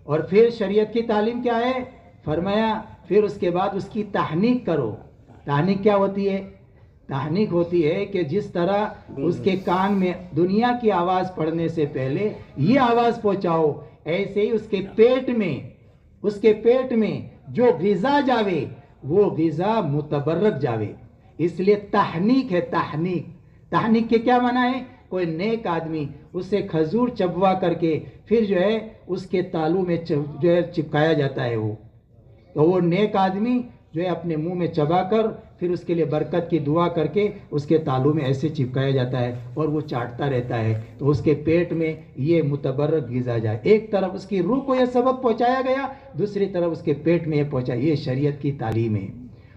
اور پھر شریعت کی تعلیم کیا ہے؟ فرمایا پھر اس کے بعد اس کی تحنیک کرو. تحنیک کیا ہوتی ہے؟ تحنیک ہوتی ہے کہ جس طرح اس کے کان میں دنیا کی آواز پڑنے سے پہلے یہ آواز پہنچاؤ، ایسے ہی اس کے پیٹ میں جو غذا جاوے وہ غذا متبرک جاوے. اس لیے تحنیک ہے. تحنیک کے کیا معنی ہے؟ کوئی نیک آدمی اسے کھجور چبوا کر کے پھر جو ہے اس کے تالو میں جو ہے چپکایا جاتا ہے. وہ نیک آدمی جو ہے اپنے منہ میں چبا کر پھر اس کے لیے برکت کی دعا کر کے اس کے تالو میں ایسے چپکایا جاتا ہے اور وہ چاٹتا رہتا ہے تو اس کے پیٹ میں یہ متبرک غذا جائے. ایک طرف اس کی روح کو یہ سبق پہنچایا گیا، دوسری طرف اس کے پیٹ میں یہ پہنچا. یہ شریعت کی تعلیم ہے.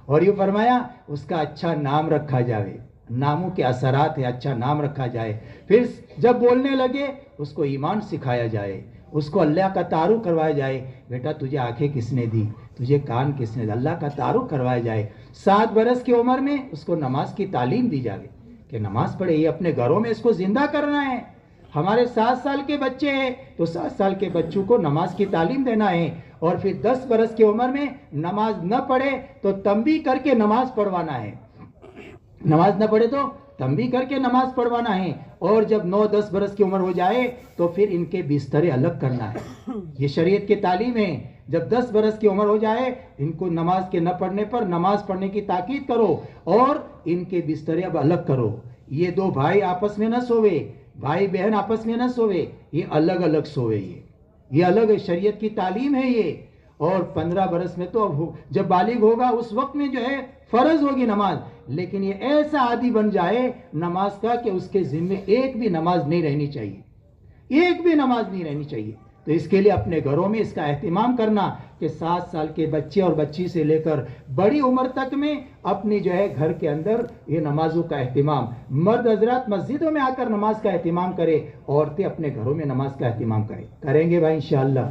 اور یہ فرمایا اس کا اچھا نام رکھا جائے. ناموں کے اثرات ہے، اچھا نام رکھا جائے. پھر جب بولنے لگے اس کو ایمان سکھایا جائے، اس کو اللہ کا تعارف کروایا جائے. بیٹا تجھے آنکھیں کس نے دی، تجھے کان کس نے دی، اللہ کا تعارف کروایا جائے. 7 برس کی عمر میں اس کو نماز کی تعلیم دی جائے کہ نماز پڑھے. یہ اپنے گھروں میں اس کو زندہ کرنا ہے. ہمارے 7 سال کے بچے ہیں تو 7 سال کے بچوں کو نماز کی تعلیم دینا ہے، اور پھر 10 برس کی عمر میں نماز نہ پڑھے تو تنبیہ کر کے نماز پڑھوانا ہے، نماز نہ پڑھے تو تنبیہ کر کے نماز پڑھوانا ہے، اور جب 9-10 برس کی عمر ہو جائے تو پھر ان کے بسترے الگ کرنا ہے۔ یہ شریعت کی تعلیم ہے۔ جب 10 برس کی عمر ہو جائے ان کو نماز کے نہ پڑھنے پر نماز پڑھنے کی تاکید کرو، اور ان کے بسترے اب الگ کرو۔ یہ 2 بھائی آپس میں نہ سوئے، بھائی بہن آپس میں نہ سوئے، یہ الگ الگ سوئے، یہ الگ ہے، شریعت کی تعلیم ہے یہ۔ اور 15 برس میں تو جب بالغ ہوگا اس وقت میں جو ہے فرض ہوگی نماز، لیکن یہ ایسا عادی بن جائے نماز کا کہ اس کے ذمے ایک بھی نماز نہیں رہنی چاہیے، ایک بھی نماز نہیں رہنی چاہیے۔ تو اس کے لیے اپنے گھروں میں اس کا اہتمام کرنا کہ 7 سال کے بچے اور بچی سے لے کر بڑی عمر تک میں اپنی جو ہے گھر کے اندر یہ نمازوں کا اہتمام، مرد حضرات مسجدوں میں آ کر نماز کا اہتمام کرے، عورتیں اپنے گھروں میں نماز کا اہتمام کریں گے بھائی انشاءاللہ،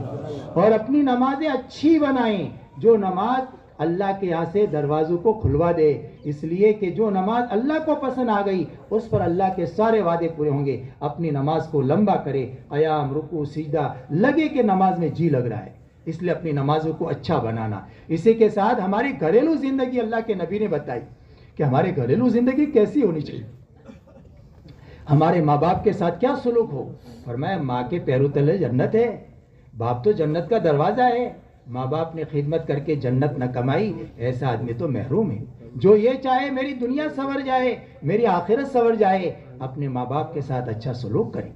اور اپنی نمازیں اچھی بنائیں، جو نماز اللہ کے یہاں سے دروازوں کو کھلوا دے، اس لیے کہ جو نماز اللہ کو پسند آ گئی اس پر اللہ کے سارے وعدے پورے ہوں گے۔ اپنی نماز کو لمبا کرے، قیام، رکوع، سجدہ، لگے کہ نماز میں جی لگ رہا ہے، اس لیے اپنی نمازوں کو اچھا بنانا۔ اسی کے ساتھ ہماری گھریلو زندگی اللہ کے نبی نے بتائی کہ ہمارے گھریلو زندگی کیسی ہونی چاہیے، ہمارے ماں باپ کے ساتھ کیا سلوک ہو۔ فرمایا ماں کے پیروں تلے جنت ہے، باپ تو جنت کا دروازہ ہے، ماں باپ نے خدمت کر کے جنت نہ کمائی ایسا آدمی تو محروم ہے۔ جو یہ چاہے میری دنیا سنور جائے، میری آخرت سنور جائے، اپنے ماں باپ کے ساتھ اچھا سلوک کرے،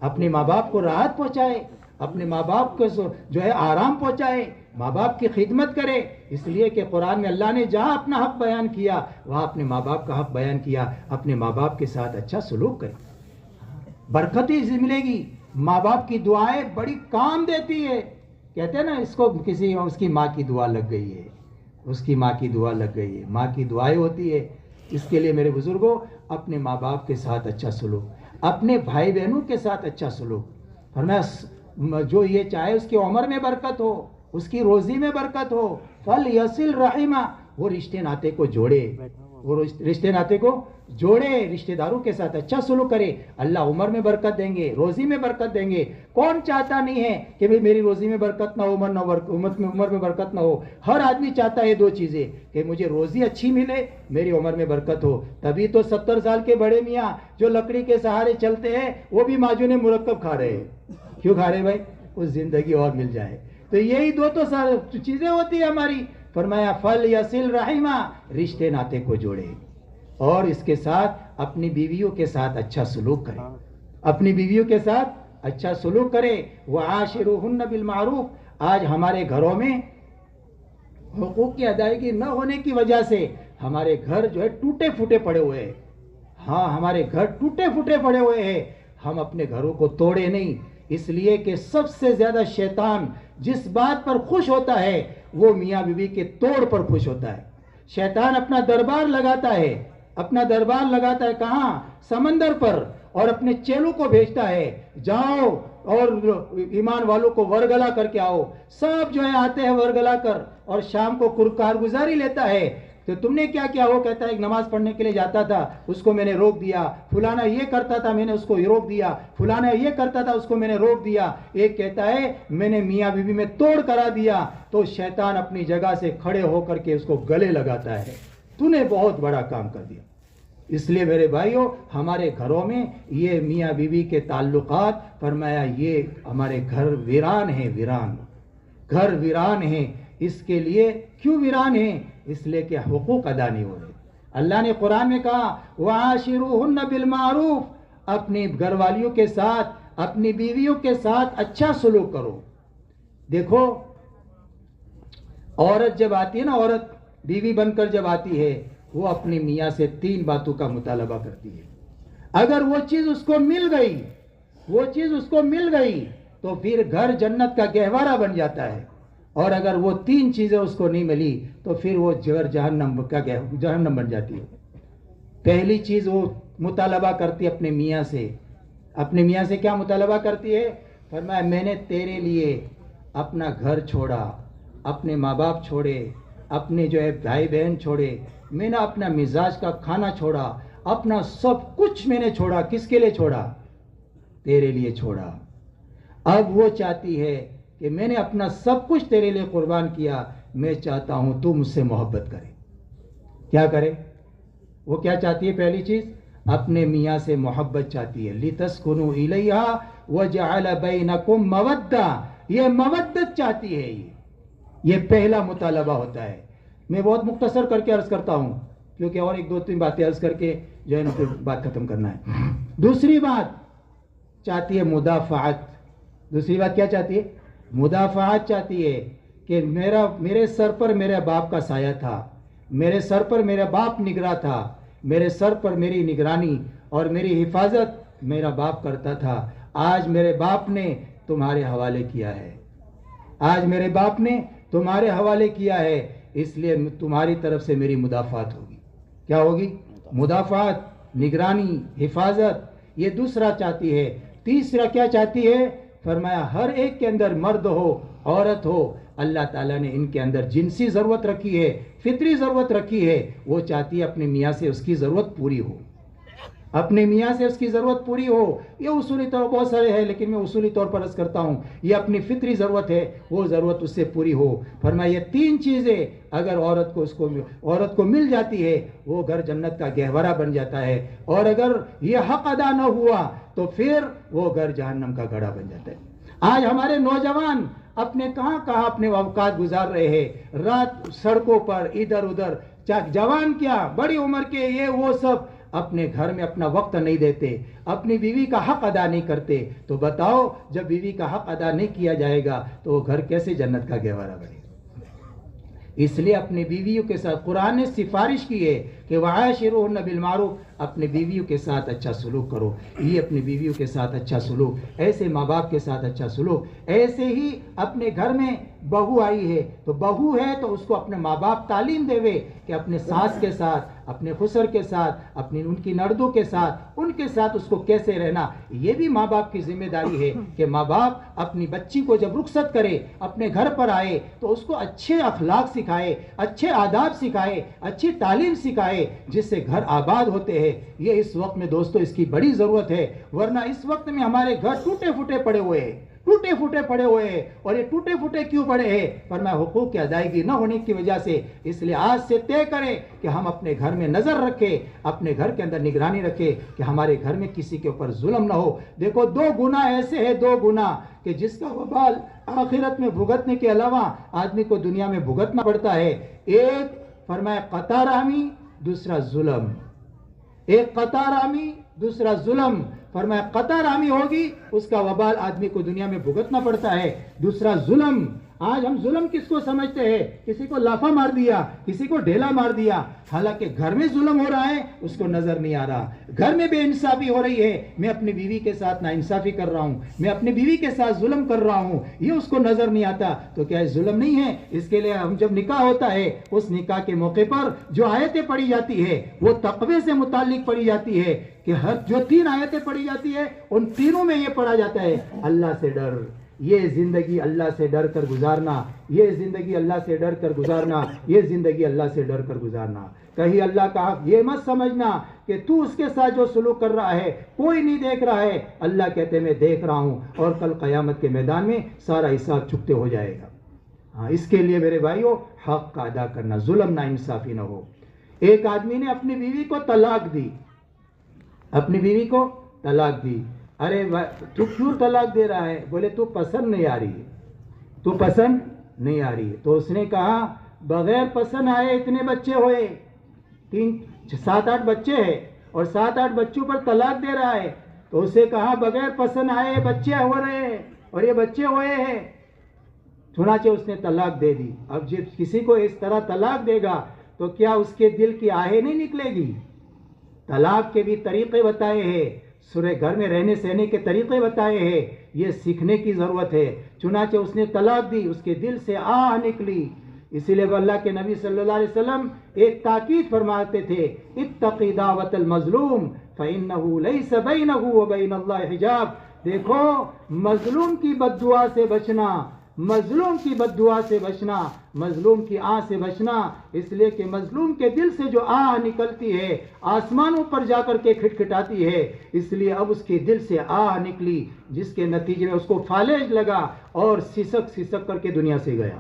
اپنے ماں باپ کو راحت پہنچائے، اپنے ماں باپ کو جو ہے آرام پہنچائے، ماں باپ کی خدمت کرے، اس لیے کہ قرآن میں اللہ نے جہاں اپنا حق بیان کیا وہاں اپنے ماں باپ کا حق بیان کیا، اپنے ماں باپ کے ساتھ اچھا سلوک کرے، برکتی ملے گی۔ ماں باپ کی دعائیں بڑی کام دیتی ہے، کہتے ہیں نا اس کو اس کی ماں کی دعا لگ گئی ہے، اس کی ماں کی دعا لگ گئی ہے، ماں کی دعائیں ہوتی ہے۔ اس کے لیے میرے بزرگوں اپنے ماں باپ کے ساتھ اچھا سلوک، اپنے بھائی بہنوں کے ساتھ اچھا سلوک۔ فرمایا جو یہ چاہے اس کی عمر میں برکت ہو، اس کی روزی میں برکت ہو، فَلْيَصِلْ رَحِمَهُ، وہ رشتے ناطے کو جوڑے، وہ رشتے ناطے کو جوڑے، رشتے داروں کے ساتھ اچھا سلوک کرے، اللہ عمر میں برکت دیں گے، روزی میں برکت دیں گے۔ کون چاہتا نہیں ہے کہ میری روزی میں برکت نہ ہو، عمر میں برکت نہ ہو؟ ہر آدمی چاہتا ہے 2 چیزیں، کہ مجھے روزی اچھی ملے، میری عمر میں برکت ہو۔ تبھی تو 70 سال کے بڑے میاں جو لکڑی کے سہارے چلتے ہیں وہ بھی معجون مرکب کھا رہے ہیں۔ کیوں کھا رہے بھائی؟ اس زندگی اور مل جائے۔ تو یہی 2 تو چیزیں ہوتی ہیں ہماری۔ فرمایا فَلْيَصِلْ رَحِمَهُ، رشتے ناطے کو جوڑے، اور اس کے ساتھ اپنی بیویوں کے ساتھ اچھا سلوک کرے، اپنی بیویوں کے ساتھ اچھا سلوک کرے۔ وَعَاشِرُوهُنَّ بِالْمَعْرُوفِ، آج ہمارے گھروں میں حقوق کی ادائیگی نہ ہونے کی وجہ سے ہمارے گھر جو ہے ٹوٹے پھوٹے پڑے ہوئے ہیں۔ ہاں ہمارے گھر ٹوٹے پھوٹے پڑے ہوئے ہیں، ہم اپنے گھروں کو توڑے نہیں، اس لیے کہ سب سے زیادہ شیطان جس بات پر خوش ہوتا ہے وہ میاں بیوی کے توڑ پر خوش ہوتا ہے۔ شیطان اپنا دربار لگاتا ہے، اپنا دربار لگاتا ہے کہاں؟ سمندر پر، اور اپنے چیلوں کو بھیجتا ہے، جاؤ اور ایمان والوں کو ورگلا کر کے آؤ۔ سب جو ہے آتے ہیں ورگلا کر، اور شام کو کارگزاری لیتا ہے۔ تو تم نے کیا کیا؟ وہ کہتا ہے ایک نماز پڑھنے کے لیے جاتا تھا، اس کو میں نے روک دیا، فلانا یہ کرتا تھا میں نے اس کو روک دیا، فلانا یہ کرتا تھا اس کو میں نے روک دیا۔ ایک کہتا ہے میں نے میاں بیوی میں توڑ کرا دیا، تو شیطان اپنی جگہ سے کھڑے ہو کر کے اس کو گلے لگاتا ہے، تو نے بہت بڑا کام کر دیا۔ اس لیے میرے بھائیوں ہمارے گھروں میں یہ میاں بیوی کے تعلقات، فرمایا یہ ہمارے گھر ویران ہیں، ویران گھر ویران ہیں۔ اس کے لیے کیوں ویران ہیں؟ اس لیے کہ حقوق ادا نہیں ہو رہے۔ اللہ نے قرآن میں کہا وَعَاشِرُوهُنَّ بِالْمَعْرُوفِ، اپنی گھر والیوں کے ساتھ، اپنی بیویوں کے ساتھ اچھا سلوک کرو۔ دیکھو عورت جب آتی ہے نا، عورت بیوی بن کر جب آتی ہے وہ اپنی میاں سے 3 باتوں کا مطالبہ کرتی ہے۔ اگر وہ چیز اس کو مل گئی، وہ چیز اس کو مل گئی تو پھر گھر جنت کا گہوارہ بن جاتا ہے، اور اگر وہ 3 چیزیں اس کو نہیں ملی تو پھر وہ جہنم بن جاتی ہے۔ پہلی چیز وہ مطالبہ کرتی ہے اپنے میاں سے۔ اپنے میاں سے کیا مطالبہ کرتی ہے؟ فرمایا میں نے تیرے لیے اپنا گھر چھوڑا، اپنے ماں باپ چھوڑے، اپنے جو ہے بھائی بہن چھوڑے، میں نے اپنا مزاج کا کھانا چھوڑا، اپنا سب کچھ میں نے چھوڑا۔ کس کے لیے چھوڑا؟ تیرے لیے چھوڑا. اب وہ چاہتی ہے کہ میں نے اپنا سب کچھ تیرے لیے قربان کیا, میں چاہتا ہوں تو مجھ سے محبت کرے. کیا کرے؟ وہ کیا چاہتی ہے؟ پہلی چیز اپنے میاں سے محبت چاہتی ہے. لِتَسْكُنُوا إِلَيْهَا وَجَعَلَ بَيْنَكُمْ مَوَدَّةً, یہ مودت چاہتی ہے. یہ پہلا مطالبہ ہوتا ہے. میں بہت مختصر کر کے عرض کرتا ہوں کیونکہ اور ایک دو تین باتیں عرض کر کے جو ہے نا پھر بات ختم کرنا ہے. دوسری بات چاہتی ہے مدافعت. دوسری بات کیا چاہتی ہے؟ مدافعت چاہتی ہے کہ میرے سر پر میرے باپ کا سایہ تھا, میرے سر پر میرا باپ نگراں تھا, میرے سر پر میری نگرانی اور میری حفاظت میرا باپ کرتا تھا. آج میرے باپ نے تمہارے حوالے کیا ہے, آج میرے باپ نے تمہارے حوالے کیا ہے, اس لیے تمہاری طرف سے میری مدافعت ہوگی. کیا ہوگی؟ مدافعت, نگرانی, حفاظت. یہ دوسرا چاہتی ہے. تیسرا کیا چاہتی ہے؟ فرمایا ہر ایک کے اندر مرد ہو عورت ہو, اللہ تعالیٰ نے ان کے اندر جنسی ضرورت رکھی ہے, فطری ضرورت رکھی ہے. وہ چاہتی ہے اپنے میاں سے اس کی ضرورت پوری ہو, اپنے میاں سے اس کی ضرورت پوری ہو. یہ اصولی طور بہت سارے ہیں لیکن میں اصولی طور پر عرض کرتا ہوں, یہ اپنی فطری ضرورت ہے, وہ ضرورت اس سے پوری ہو. فرمایا یہ تین چیزیں اگر عورت کو مل جاتی ہے وہ گھر جنت کا گہورہ بن جاتا ہے, اور اگر یہ حق ادا نہ ہوا تو پھر وہ گھر جہنم کا گڑھا بن جاتا ہے. آج ہمارے نوجوان اپنے کہاں اپنے اوقات گزار رہے ہیں, رات سڑکوں پر ادھر ادھر. جوان کیا بڑی عمر کے یہ وہ سب اپنے گھر میں اپنا وقت نہیں دیتے, اپنی بیوی کا حق ادا نہیں کرتے. تو بتاؤ جب بیوی کا حق ادا نہیں کیا جائے گا تو وہ گھر کیسے جنت کا گہوارہ بنے گا؟ اس لیے اپنی بیویوں کے ساتھ قرآن نے سفارش کی ہے کہ وعاشروہن بالمعروف, اپنے بیویوں کے ساتھ اچھا سلوک کرو. یہ اپنی بیویوں کے ساتھ اچھا سلوک, ایسے ماں باپ کے ساتھ اچھا سلوک. ایسے ہی اپنے گھر میں بہو آئی ہے تو بہو ہے تو اس کو اپنے ماں باپ تعلیم دے کہ اپنے ساس کے ساتھ, اپنے خسر کے ساتھ, اپنی ان کی نردوں کے ساتھ, ان کے ساتھ اس کو کیسے رہنا. یہ بھی ماں باپ کی ذمہ داری ہے کہ ماں باپ اپنی بچی کو جب رخصت کرے, اپنے گھر پر آئے تو اس کو اچھے اخلاق سکھائے, اچھے آداب سکھائے, اچھی تعلیم سکھائے, جس سے گھر آباد ہوتے ہیں. یہ اس وقت میں دوستو اس کی بڑی ضرورت ہے, ورنہ اس وقت میں ہمارے گھر ٹوٹے پھوٹے پڑے ہوئے ہیں, ٹوٹے پھوٹے پڑے ہوئے ہیں. اور یہ ٹوٹے پھوٹے کیوں پڑے ہیں؟ فرمایا حقوق کی ادائیگی نہ ہونے کی وجہ سے. اس لیے آج سے طے کریں کہ ہم اپنے گھر میں نظر رکھیں, اپنے گھر کے اندر نگرانی رکھیں کہ ہمارے گھر میں کسی کے اوپر ظلم نہ ہو. دیکھو دو گناہ ایسے ہیں, دو گناہ کہ جس کا وبال آخرت میں بھگتنے کے علاوہ آدمی کو دنیا میں بھگتنا پڑتا ہے. ایک فرمایا قطع رحمی, دوسرا ظلم. ایک قطع رحمی, دوسرا ظلم. فرمایا قطع رحمی ہوگی اس کا وبال آدمی کو دنیا میں بھگتنا پڑتا ہے. دوسرا ظلم. آج ہم ظلم کس کو سمجھتے ہیں؟ کسی کو لافہ مار دیا, کسی کو ڈھیلا مار دیا. حالانکہ گھر میں ظلم ہو رہا ہے اس کو نظر نہیں آ رہا. گھر میں بے انصافی ہو رہی ہے, میں اپنی بیوی کے ساتھ ناانصافی کر رہا ہوں, میں اپنی بیوی کے ساتھ ظلم کر رہا ہوں, یہ اس کو نظر نہیں آتا. تو کیا ظلم نہیں ہے؟ اس کے لیے ہم جب نکاح ہوتا ہے اس نکاح کے موقع پر جو آیتیں پڑھی جاتی ہے وہ تقوی سے متعلق پڑھی جاتی ہے کہ ہر جو تین آیتیں پڑھی جاتی ہے ان تینوں میں یہ پڑھا جاتا ہے اللہ سے ڈر. یہ زندگی اللہ سے ڈر کر گزارنا, یہ زندگی اللہ سے ڈر کر گزارنا, یہ زندگی اللہ سے ڈر کر گزارنا. کہیں اللہ کا حق یہ مت سمجھنا کہ تو اس کے ساتھ جو سلوک کر رہا ہے کوئی نہیں دیکھ رہا ہے. اللہ کہتے میں دیکھ رہا ہوں, اور کل قیامت کے میدان میں سارا حساب چکتے ہو جائے گا. ہاں, اس کے لیے میرے بھائیو حق کا ادا کرنا, ظلم نہ انصافی نہ ہو. ایک آدمی نے اپنی بیوی کو طلاق دی, اپنی بیوی کو طلاق دی. ارے تو کیوں طلاق دے رہا ہے؟ بولے تو پسند نہیں آ رہی ہے, تو پسند نہیں آ رہی ہے. تو اس نے کہا بغیر پسند آئے اتنے بچے ہوئے, 7-8 بچے ہیں, اور 7-8 بچوں پر طلاق دے رہا ہے. تو اسے کہا بغیر پسند آئے بچے ہو رہے ہیں اور یہ بچے ہوئے ہیں. چنانچہ اس نے طلاق دے دی. اب جب کسی کو اس طرح طلاق دے گا تو کیا اس کے دل کی آہیں نہیں نکلے گی؟ طلاق کے بھی طریقے بتائے ہیں, سورے گھر میں رہنے سہنے کے طریقے بتائے ہیں, یہ سیکھنے کی ضرورت ہے. چنانچہ اس نے طلاق دی, اس کے دل سے آہ نکلی. اسی لیے اللہ کے نبی صلی اللہ علیہ وسلم ایک تاکید فرماتے تھے, اتقی دعوت المظلوم فإنہ لیس بینہ وبین اللہ حجاب. دیکھو مظلوم کی بد دعا سے بچنا, مظلوم کی بد دعا سے بچنا، مظلوم کی آہ سے بچنا، اس لیے کہ مظلوم کے دل سے جو آہ نکلتی ہے آسمانوں پر جا کر کے کھٹکھٹاتی ہے، اس لیے اب اس کے دل سے آہ نکلی جس کے نتیجے میں اس کو فالج لگا اور سسک سسک کر کے دنیا سے گیا۔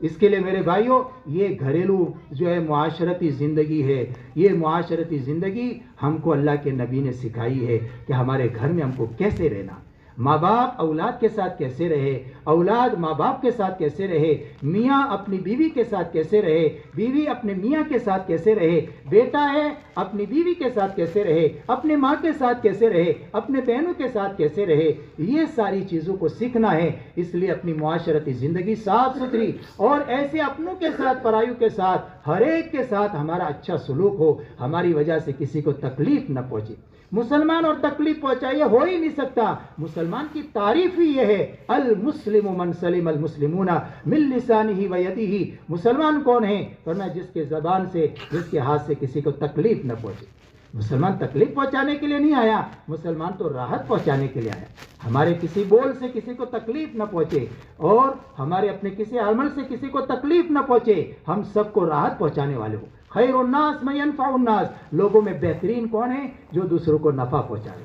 اس کے لیے میرے بھائیوں، یہ گھریلو جو ہے معاشرتی زندگی ہے، یہ معاشرتی زندگی ہم کو اللہ کے نبی نے سکھائی ہے کہ ہمارے گھر میں ہم کو کیسے رہنا، ماں باپ اولاد کے ساتھ کیسے رہے، اولاد ماں باپ کے ساتھ کیسے رہے، میاں اپنی بیوی کے ساتھ کیسے رہے، بیوی اپنے میاں کے ساتھ کیسے رہے، بیٹا ہے اپنی بیوی کے ساتھ کیسے رہے، اپنے ماں کے ساتھ کیسے رہے، اپنے بہنوں کے ساتھ کیسے رہے، یہ ساری چیزوں کو سیکھنا ہے۔ اس لیے اپنی معاشرتی زندگی صاف ستھری اور ایسے اپنوں کے ساتھ پرایوں کے ساتھ ہر ایک کے ساتھ ہمارا اچھا سلوک ہو، ہماری وجہ سے کسی کو تکلیف نہ پہنچے۔ مسلمان اور تکلیف پہنچائے ہو ہی نہیں سکتا۔ مسلمان کی تعریف ہی یہ ہے، المسلم من سلم المسلمون من لسانہ و یدہ۔ مسلمان کون ہے؟ فرمایا جس کے زبان سے، جس کے ہاتھ سے کسی کو تکلیف نہ پہنچے۔ مسلمان تکلیف پہنچانے کے لیے نہیں آیا، مسلمان تو راحت پہنچانے کے لیے آیا۔ ہمارے کسی بول سے کسی کو تکلیف نہ پہنچے اور ہمارے اپنے کسی عمل سے کسی کو تکلیف نہ پہنچے، ہم سب کو راحت پہنچانے والے ہو۔ خیر الناس من ينفع الناس، لوگوں میں بہترین کون ہے؟ جو دوسروں کو نفع پہنچائے۔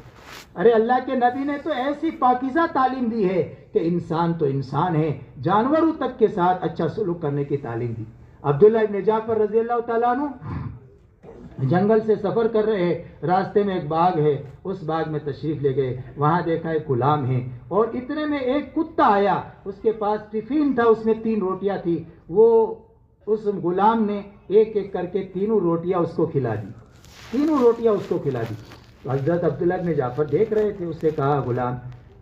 ارے اللہ کے نبی نے تو ایسی پاکیزہ تعلیم دی ہے کہ انسان تو انسان ہے، جانوروں تک کے ساتھ اچھا سلوک کرنے کی تعلیم دی۔ عبداللہ ابن جعفر رضی اللہ تعالیٰ عنہ جنگل سے سفر کر رہے ہیں، راستے میں ایک باغ ہے، اس باغ میں تشریف لے گئے، وہاں دیکھا ایک غلام ہے اور اتنے میں ایک کتا آیا، اس کے پاس ٹفین تھا، اس میں 3 روٹیاں تھی، وہ اس غلام نے ایک ایک کر کے تینوں روٹیاں اس کو کھلا دی، تینوں روٹیاں اس کو کھلا دی۔ حضرت عبداللہ بن جعفر دیکھ رہے تھے، اس سے کہا غلام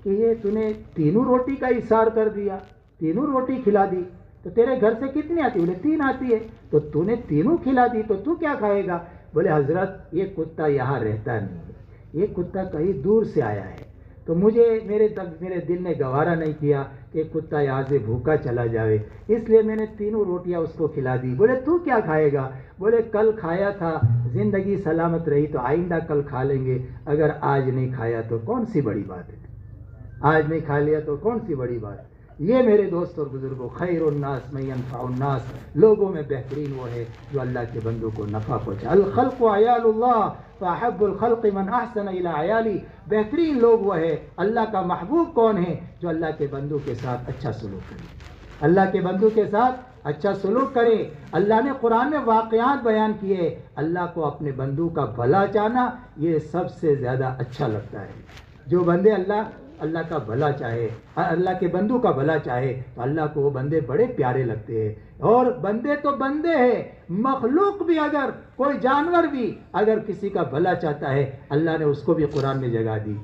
کہ یہ تو نے تینوں روٹی کا اثار کر دیا، تینوں روٹی کھلا دی، تو تیرے گھر سے کتنی آتی؟ بولے 3 آتی ہے، تو تو نے تینوں کھلا دی تو تو کیا کھائے گا؟ بولے حضرت یہ کتا یہاں رہتا نہیں ہے، یہ کتا کہیں دور سے آیا ہے، تو میرے دل نے گوارا نہیں کیا کہ کتا یہاں سے بھوکا چلا جائے، اس لیے میں نے تینوں روٹیاں اس کو کھلا دی۔ بولے تو کیا کھائے گا؟ بولے کل کھایا تھا، زندگی سلامت رہی تو آئندہ کل کھا لیں گے، اگر آج نہیں کھایا تو کون سی بڑی بات ہے، آج نہیں کھا لیا تو کون سی بڑی بات ہے۔ یہ میرے دوست اور بزرگوں، خیر الناس من ينفع الناس، لوگوں میں بہترین وہ ہے جو اللہ کے بندوں کو نفع پہنچائے۔ الخلق عیال اللہ فاحب الخلق من احسن الى عیالی، بہترین لوگ وہ ہے، اللہ کا محبوب کون ہے؟ جو اللہ کے بندوں کے ساتھ اچھا سلوک کرے، اللہ کے بندوں کے ساتھ اچھا سلوک کرے۔ اللہ نے قرآن میں واقعات بیان کیے، اللہ کو اپنے بندوں کا بھلا چاہنا یہ سب سے زیادہ اچھا لگتا ہے۔ جو بندے اللہ کا بھلا چاہے، اللہ کے بندوں کا بھلا چاہے تو اللہ کو وہ بندے بڑے پیارے لگتے ہیں۔ اور بندے تو بندے ہیں، مخلوق بھی، اگر کوئی جانور بھی اگر کسی کا بھلا چاہتا ہے اللہ نے اس کو بھی قرآن میں جگہ دی۔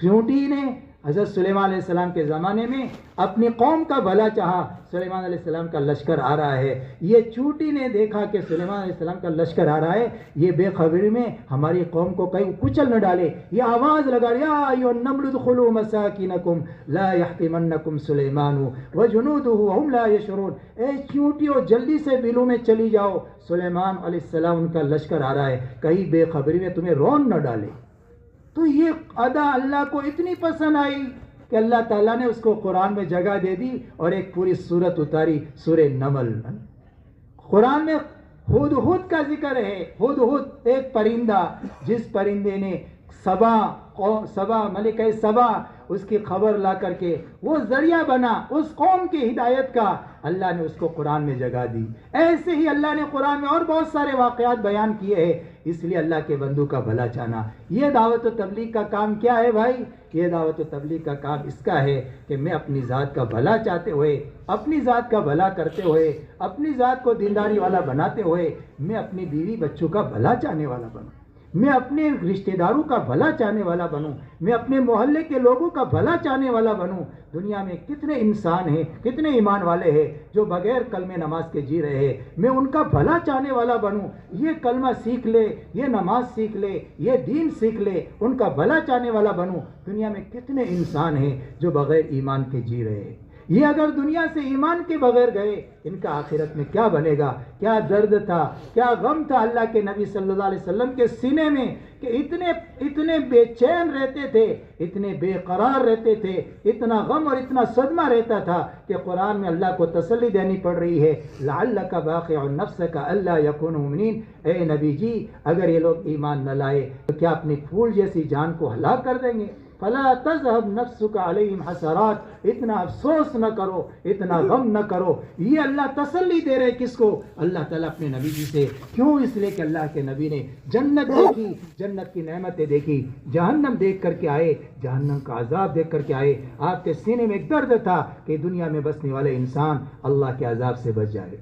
چونٹی نے حضرت سلیمان علیہ السلام کے زمانے میں اپنی قوم کا بھلا چاہا، سلیمان علیہ السلام کا لشکر آ رہا ہے، یہ چونٹی نے دیکھا کہ سلیمان علیہ السلام کا لشکر آ رہا ہے، یہ بے خبری میں ہماری قوم کو کہیں کچل نہ ڈالے، یہ آواز لگا، یا ایھا النمل ادخلوا مساکنکم لا یحطمنکم سلیمان وجنودہ وہم لا یشعرون، اے چونٹیوں جلدی سے بلوں میں چلی جاؤ، سلیمان علیہ السلام ان کا لشکر آ رہا ہے، کہیں بے خبری میں تمہیں رون نہ ڈالے۔ تو یہ ادا اللہ کو اتنی پسند آئی کہ اللہ تعالیٰ نے اس کو قرآن میں جگہ دے دی اور ایک پوری سورت اتاری، سورہ نمل۔ قرآن میں ہدہد کا ذکر ہے، ہدہد ایک پرندہ، جس پرندے نے سبا ملکہ سبا اس کی خبر لا کر کے وہ ذریعہ بنا اس قوم کی ہدایت کا، اللہ نے اس کو قرآن میں جگہ دی۔ ایسے ہی اللہ نے قرآن میں اور بہت سارے واقعات بیان کیے ہیں۔ اس لیے اللہ کے بندوں کا بھلا چاہنا، یہ دعوت و تبلیغ کا کام کیا ہے بھائی؟ یہ دعوت و تبلیغ کا کام اس کا ہے کہ میں اپنی ذات کا بھلا چاہتے ہوئے، اپنی ذات کا بھلا کرتے ہوئے، اپنی ذات کو دینداری والا بناتے ہوئے میں اپنی بیوی بچوں کا بھلا چاہنے والا بنوں، میں اپنے رشتہ داروں کا بھلا چاہنے والا بنوں، میں اپنے محلے کے لوگوں کا بھلا چاہنے والا بنوں۔ دنیا میں کتنے انسان ہیں، کتنے ایمان والے ہیں جو بغیر کلمہ نماز کے جی رہے ہیں، میں ان کا بھلا چاہنے والا بنوں، یہ کلمہ سیکھ لے، یہ نماز سیکھ لے، یہ دین سیکھ لے، ان کا بھلا چاہنے والا بنوں۔ دنیا میں کتنے انسان ہیں جو بغیر ایمان کے جی رہے ہیں، یہ اگر دنیا سے ایمان کے بغیر گئے ان کا آخرت میں کیا بنے گا؟ کیا درد تھا، کیا غم تھا اللہ کے نبی صلی اللہ علیہ وسلم کے سینے میں کہ اتنے بے چین رہتے تھے، اتنے بے قرار رہتے تھے، اتنا غم اور اتنا صدمہ رہتا تھا کہ قرآن میں اللہ کو تسلی دینی پڑ رہی ہے، لعلک باخع نفسک الا یکونوا مؤمنین۔ اے نبی جی اگر یہ لوگ ایمان نہ لائے تو کیا اپنی پھول جیسی جان کو ہلاک کر دیں گے؟ فلا تذهب نفسك عليهم حسرات، اتنا افسوس نہ کرو، اتنا غم نہ کرو۔ یہ اللہ تسلی دے رہے کس کو؟ اللہ تعالیٰ اپنے نبی جی سے۔ کیوں؟ اس لیے کہ اللہ کے نبی نے جنت دیکھی، جنت کی نعمتیں دیکھی، جہنم دیکھ کر کے آئے، جہنم کا عذاب دیکھ کر کے آئے۔ آپ کے سینے میں ایک درد تھا کہ دنیا میں بسنے والے انسان اللہ کے عذاب سے بچ جائے۔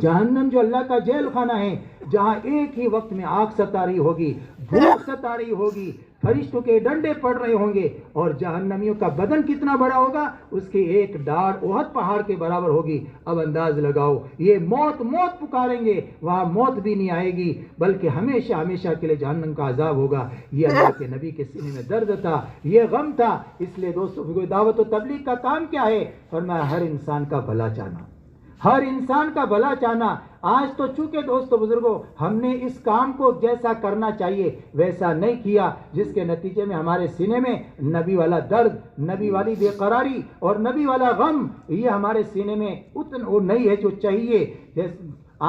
جہنم جو اللہ کا جیل خانہ ہے، جہاں ایک ہی وقت میں آگ ستا رہی ہوگی، بھوک ستا رہی ہوگی، فرشتوں کے ڈنڈے پڑ رہے ہوں گے، اور جہنمیوں کا بدن کتنا بڑا ہوگا؟ اس کی ایک ڈاڑھ احد پہاڑ کے برابر ہوگی۔ اب انداز لگاؤ، یہ موت موت پکاریں گے، وہاں موت بھی نہیں آئے گی، بلکہ ہمیشہ ہمیشہ کے لیے جہنم کا عذاب ہوگا۔ یہ اللہ کے نبی کے سینے میں درد تھا، یہ غم تھا۔ اس لیے دوستو دعوت و تبلیغ کا کام کیا ہے؟ فرمایا ہر انسان کا بھلا چاہنا، ہر انسان کا بھلا چاہنا۔ آج تو چونکہ دوستو بزرگوں ہم نے اس کام کو جیسا کرنا چاہیے ویسا نہیں کیا، جس کے نتیجے میں ہمارے سینے میں نبی والا درد، نبی والی بے قراری اور نبی والا غم یہ ہمارے سینے میں اتنا وہ نہیں ہے جو چاہیے۔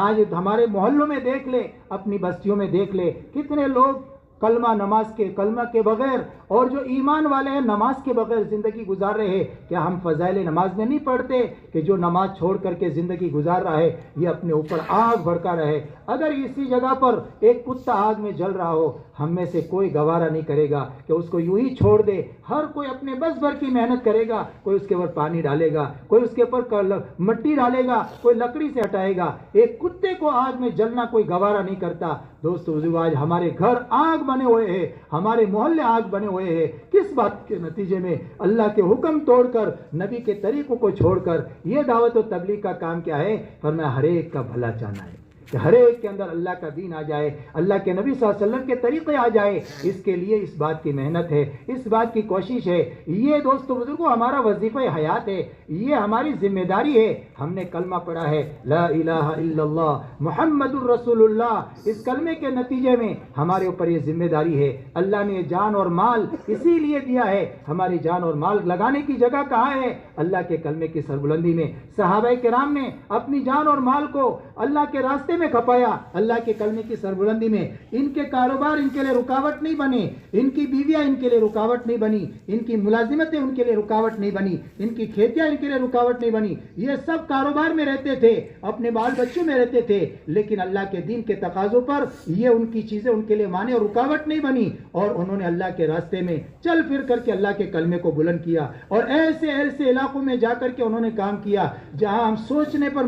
آج ہمارے محلوں میں دیکھ لے، اپنی بستیوں میں دیکھ لے، کتنے لوگ کلمہ کے بغیر اور جو ایمان والے ہیں نماز کے بغیر زندگی گزار رہے ہیں۔ کیا ہم فضائل نماز میں نہیں پڑھتے کہ جو نماز چھوڑ کر کے زندگی گزار رہا ہے یہ اپنے اوپر آگ بھڑکا رہے؟ اگر اسی جگہ پر ایک کتا آگ میں جل رہا ہو، ہم میں سے کوئی گوارا نہیں کرے گا کہ اس کو یوں ہی چھوڑ دے۔ ہر کوئی اپنے بس بھر کی محنت کرے گا، کوئی اس کے اوپر پانی ڈالے گا، کوئی اس کے اوپر مٹی ڈالے گا، کوئی لکڑی سے ہٹائے گا۔ ایک کتے کو آگ میں جلنا کوئی گوارا نہیں کرتا۔ دوستو آج ہمارے گھر آگ بنے ہوئے ہیں، ہمارے محلے آگ بنے ہوئے ہیں۔ کس بات کے نتیجے میں؟ اللہ کے حکم توڑ کر، نبی کے طریقوں کو چھوڑ کر۔ یہ دعوت و تبلیغ کا کام کیا ہے؟ فرمایا ہر ایک کا بھلا چاہنا ہے، کہ ہر ایک کے اندر اللہ کا دین آ جائے، اللہ کے نبی صلی اللہ علیہ وسلم کے طریقے آ جائے۔ اس کے لیے اس بات کی محنت ہے، اس بات کی کوشش ہے۔ یہ دوستو بزرگوں ہمارا وظیفہ حیات ہے، یہ ہماری ذمہ داری ہے۔ ہم نے کلمہ پڑھا ہے لا الہ الا اللہ محمد الرسول اللہ، اس کلمے کے نتیجے میں ہمارے اوپر یہ ذمہ داری ہے۔ اللہ نے جان اور مال اسی لیے دیا ہے۔ ہماری جان اور مال لگانے کی جگہ کہاں ہے؟ اللہ کے کلمے کی سربلندی میں۔ صحابہ کرام نے اپنی جان اور مال کو اللہ کے راستے میں کھپایا، اللہ کے کلمے کی سربلندی میں۔ ان کے کاروبار ان کے لیے رکاوٹ نہیں بنے، ان کی بیویاں ان کے لیے رکاوٹ نہیں بنی، ان کی ملازمتیں ان کے لیے رکاوٹ نہیں بنی، ان کی کھیتیاں ان کے لیے رکاوٹ نہیں بنی۔ یہ سب کاروبار میں رہتے تھے، اپنے بال بچوں میں رہتے تھے، لیکن اللہ کے دین کے تقاضوں پر یہ ان کی چیزیں ان کے لیے مانے اور رکاوٹ نہیں بنی، اور انہوں نے اللہ کے راستے میں چل پھر کر کے اللہ کے کلمے کو بلند کیا، اور ایسے ایسے علاقوں میں جا کر کے انہوں نے کام کیا جہاں ہم سوچنے پر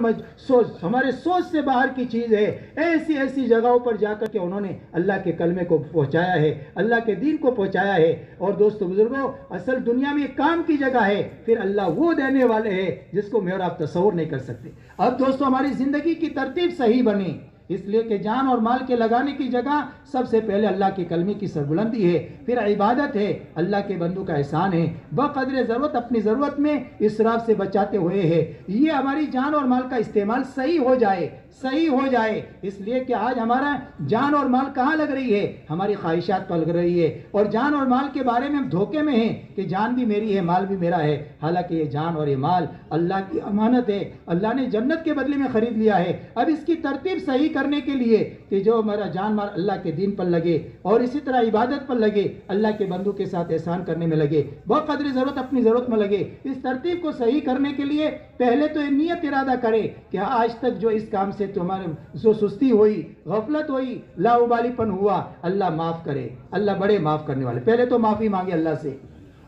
ہمارے سوچ سے باہر کی چیز ہے۔ ایسی ایسی جگہوں پر جا کر کے انہوں نے اللہ کے کلمے کو پہنچایا ہے، اللہ کے دین کو پہنچایا ہے۔ اور دوستو بزرگوں اصل دنیا میں کام کی جگہ ہے، پھر اللہ وہ دینے والے ہیں جس کو میں اور آپ تصور نہیں کر سکتے۔ اب دوستو ہماری زندگی کی ترتیب صحیح بنے، اس لیے کہ جان اور مال کے لگانے کی جگہ سب سے پہلے اللہ کے کلمے کی سربلندی ہے، پھر عبادت ہے، اللہ کے بندوں کا احسان ہے، بقدر ضرورت اپنی ضرورت میں اسراف سے بچاتے ہوئے ہے۔ یہ ہماری جان اور مال کا استعمال صحیح ہو جائے، صحیح ہو جائے، اس لیے کہ آج ہمارا جان اور مال کہاں لگ رہی ہے؟ ہماری خواہشات پر لگ رہی ہے، اور جان اور مال کے بارے میں ہم دھوکے میں ہیں کہ جان بھی میری ہے، مال بھی میرا ہے، حالانکہ یہ جان اور یہ مال اللہ کی امانت ہے، اللہ نے جنت کے بدلے میں خرید لیا ہے۔ اب اس کی ترتیب صحیح کرنے کے لیے کہ جو ہمارا جان مال اللہ کے دین پر لگے، اور اسی طرح عبادت پر لگے، اللہ کے بندوں کے ساتھ احسان کرنے میں لگے، بقدر ضرورت اپنی ضرورت میں لگے۔ اس ترتیب کو صحیح کرنے کے لیے پہلے تو یہ نیت ارادہ کرے کہ آج تک جو اس کام سے تمہارے جو سستی ہوئی، غفلت ہوئی، لاؤبالی پن ہوا، اللہ معاف کرے، اللہ بڑے معاف کرنے والے۔ پہلے تو معافی مانگے اللہ سے،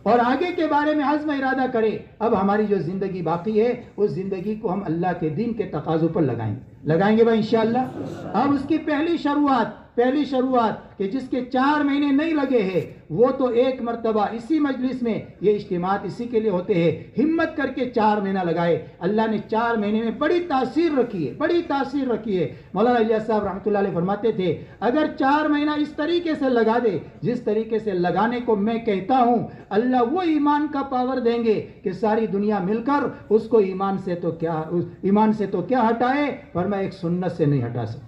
اور آگے کے بارے میں عزم ارادہ کرے۔ اب ہماری جو زندگی باقی ہے اس زندگی کو ہم اللہ کے دین کے تقاضوں پر لگائیں گے بھائی انشاءاللہ۔ اب اس کی پہلی پہلی شروعات کہ جس کے 4 مہینے نہیں لگے ہیں وہ تو ایک مرتبہ اسی مجلس میں، یہ اجتماعات اسی کے لیے ہوتے ہیں، ہمت کر کے 4 مہینہ لگائے. اللہ نے 4 مہینے میں بڑی تاثیر رکھی ہے، بڑی تاثیر رکھی ہے. مولانا الیاس صاحب رحمۃ اللہ علیہ فرماتے تھے اگر 4 مہینہ اس طریقے سے لگا دے جس طریقے سے لگانے کو میں کہتا ہوں، اللہ وہ ایمان کا پاور دیں گے کہ ساری دنیا مل کر اس کو ایمان سے تو کیا ہٹائے، فرمایا ایک سنت سے نہیں ہٹا سکتے.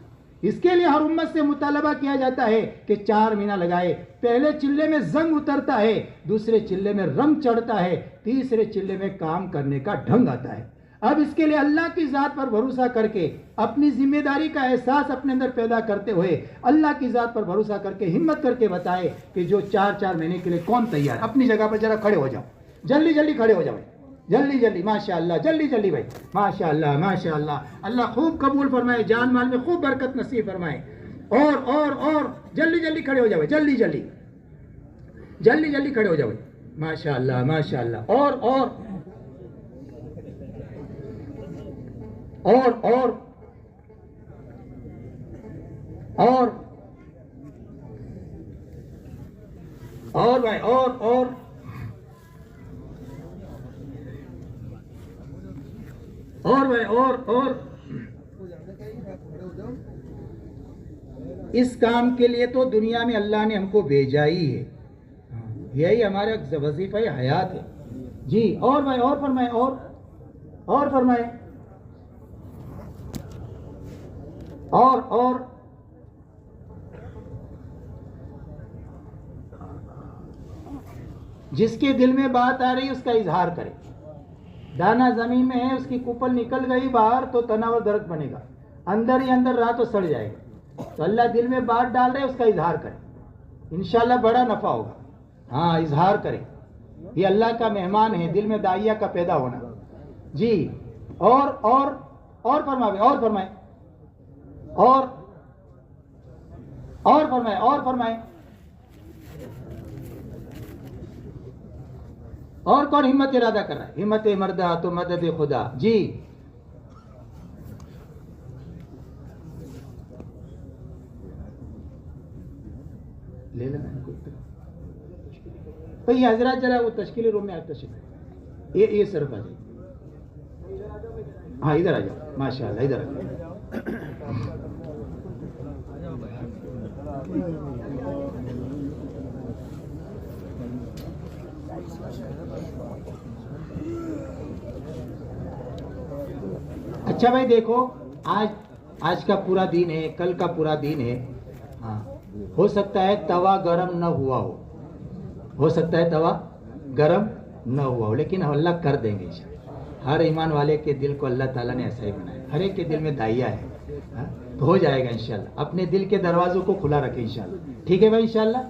اس کے لیے ہر امت سے مطالبہ کیا جاتا ہے کہ 4 مہینہ لگائے. پہلے چلے میں زنگ اترتا ہے، دوسرے چلے میں رنگ چڑھتا ہے، تیسرے چلے میں کام کرنے کا ڈھنگ آتا ہے. اب اس کے لیے اللہ کی ذات پر بھروسہ کر کے اپنی ذمہ داری کا احساس اپنے اندر پیدا کرتے ہوئے اللہ کی ذات پر بھروسہ کر کے ہمت کر کے بتائے کہ جو 4 مہینے کے لیے کون تیار ہے. اپنی جگہ پر ذرا کھڑے ہو جاؤ، جلدی جلدی کھڑے ہو جاؤ، جلدی ماشاءاللہ، جلدی بھائی، ماشاءاللہ. اللہ خوب قبول فرمائے، جان مال میں خوب برکت نصیب فرمائے. اور جلدی کھڑے ہو جاؤ، جلدی کھڑے ہو جاؤ. ماشاءاللہ. اور بھائی اور اس کام کے لیے تو دنیا میں اللہ نے ہم کو بھیجا ہی ہے، یہی ہمارا وظیفہ حیات ہے. جی اور بھائی اور فرمائے اور جس کے دل میں بات آ رہی ہے اس کا اظہار کرے. دانا زمین میں ہے، اس کی کوپل نکل گئی باہر تو تناور درخت بنے گا، اندر ہی اندر رہا تو سڑ جائے گا. تو اللہ دل میں بات ڈال رہے اس کا اظہار کرے، انشاءاللہ بڑا نفع ہوگا. ہاں اظہار کرے، یہ اللہ کا مہمان ہے، دل میں داعیہ کا پیدا ہونا. جی اور فرمائے اور کون ہمت ارادہ کر رہا ہے؟ ہمت مردہ تو مدد خدا. جی لے لینا تو یہ حضرات ذرا وہ تشکیلی روم میں تشریف، یہ صرف آ جائے. ہاں ادھر آ جاؤ، ماشاءاللہ ادھر آ جاؤ. اچھا بھائی دیکھو، آج کا پورا دن ہے، کل کا پورا دن ہے. ہاں ہو سکتا ہے توا گرم نہ ہوا ہو، لیکن اللہ کر دیں گے. ہر ایمان والے کے دل کو اللہ تعالیٰ نے ایسا ہی بنایا، ہر ایک کے دل میں داعیہ ہے، تو ہو جائے گا انشاءاللہ. اپنے دل کے دروازوں کو کھلا رکھیں انشاءاللہ. ٹھیک ہے بھائی انشاءاللہ.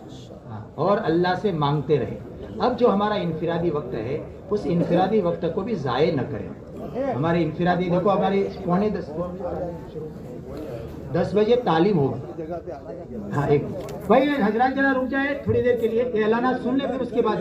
اور اللہ سے مانگتے رہے. اب جو ہمارا انفرادی وقت ہے اس انفرادی وقت کو بھی ضائع نہ کریں. ہمارے انفرادی دیکھو، ہماری 9:45 بجے تعلیم ہوگی. ہاں ایک بھائی حضرات ذرا رک جائے تھوڑی دیر کے لیے، اعلانات سن لیں پھر اس کے بعد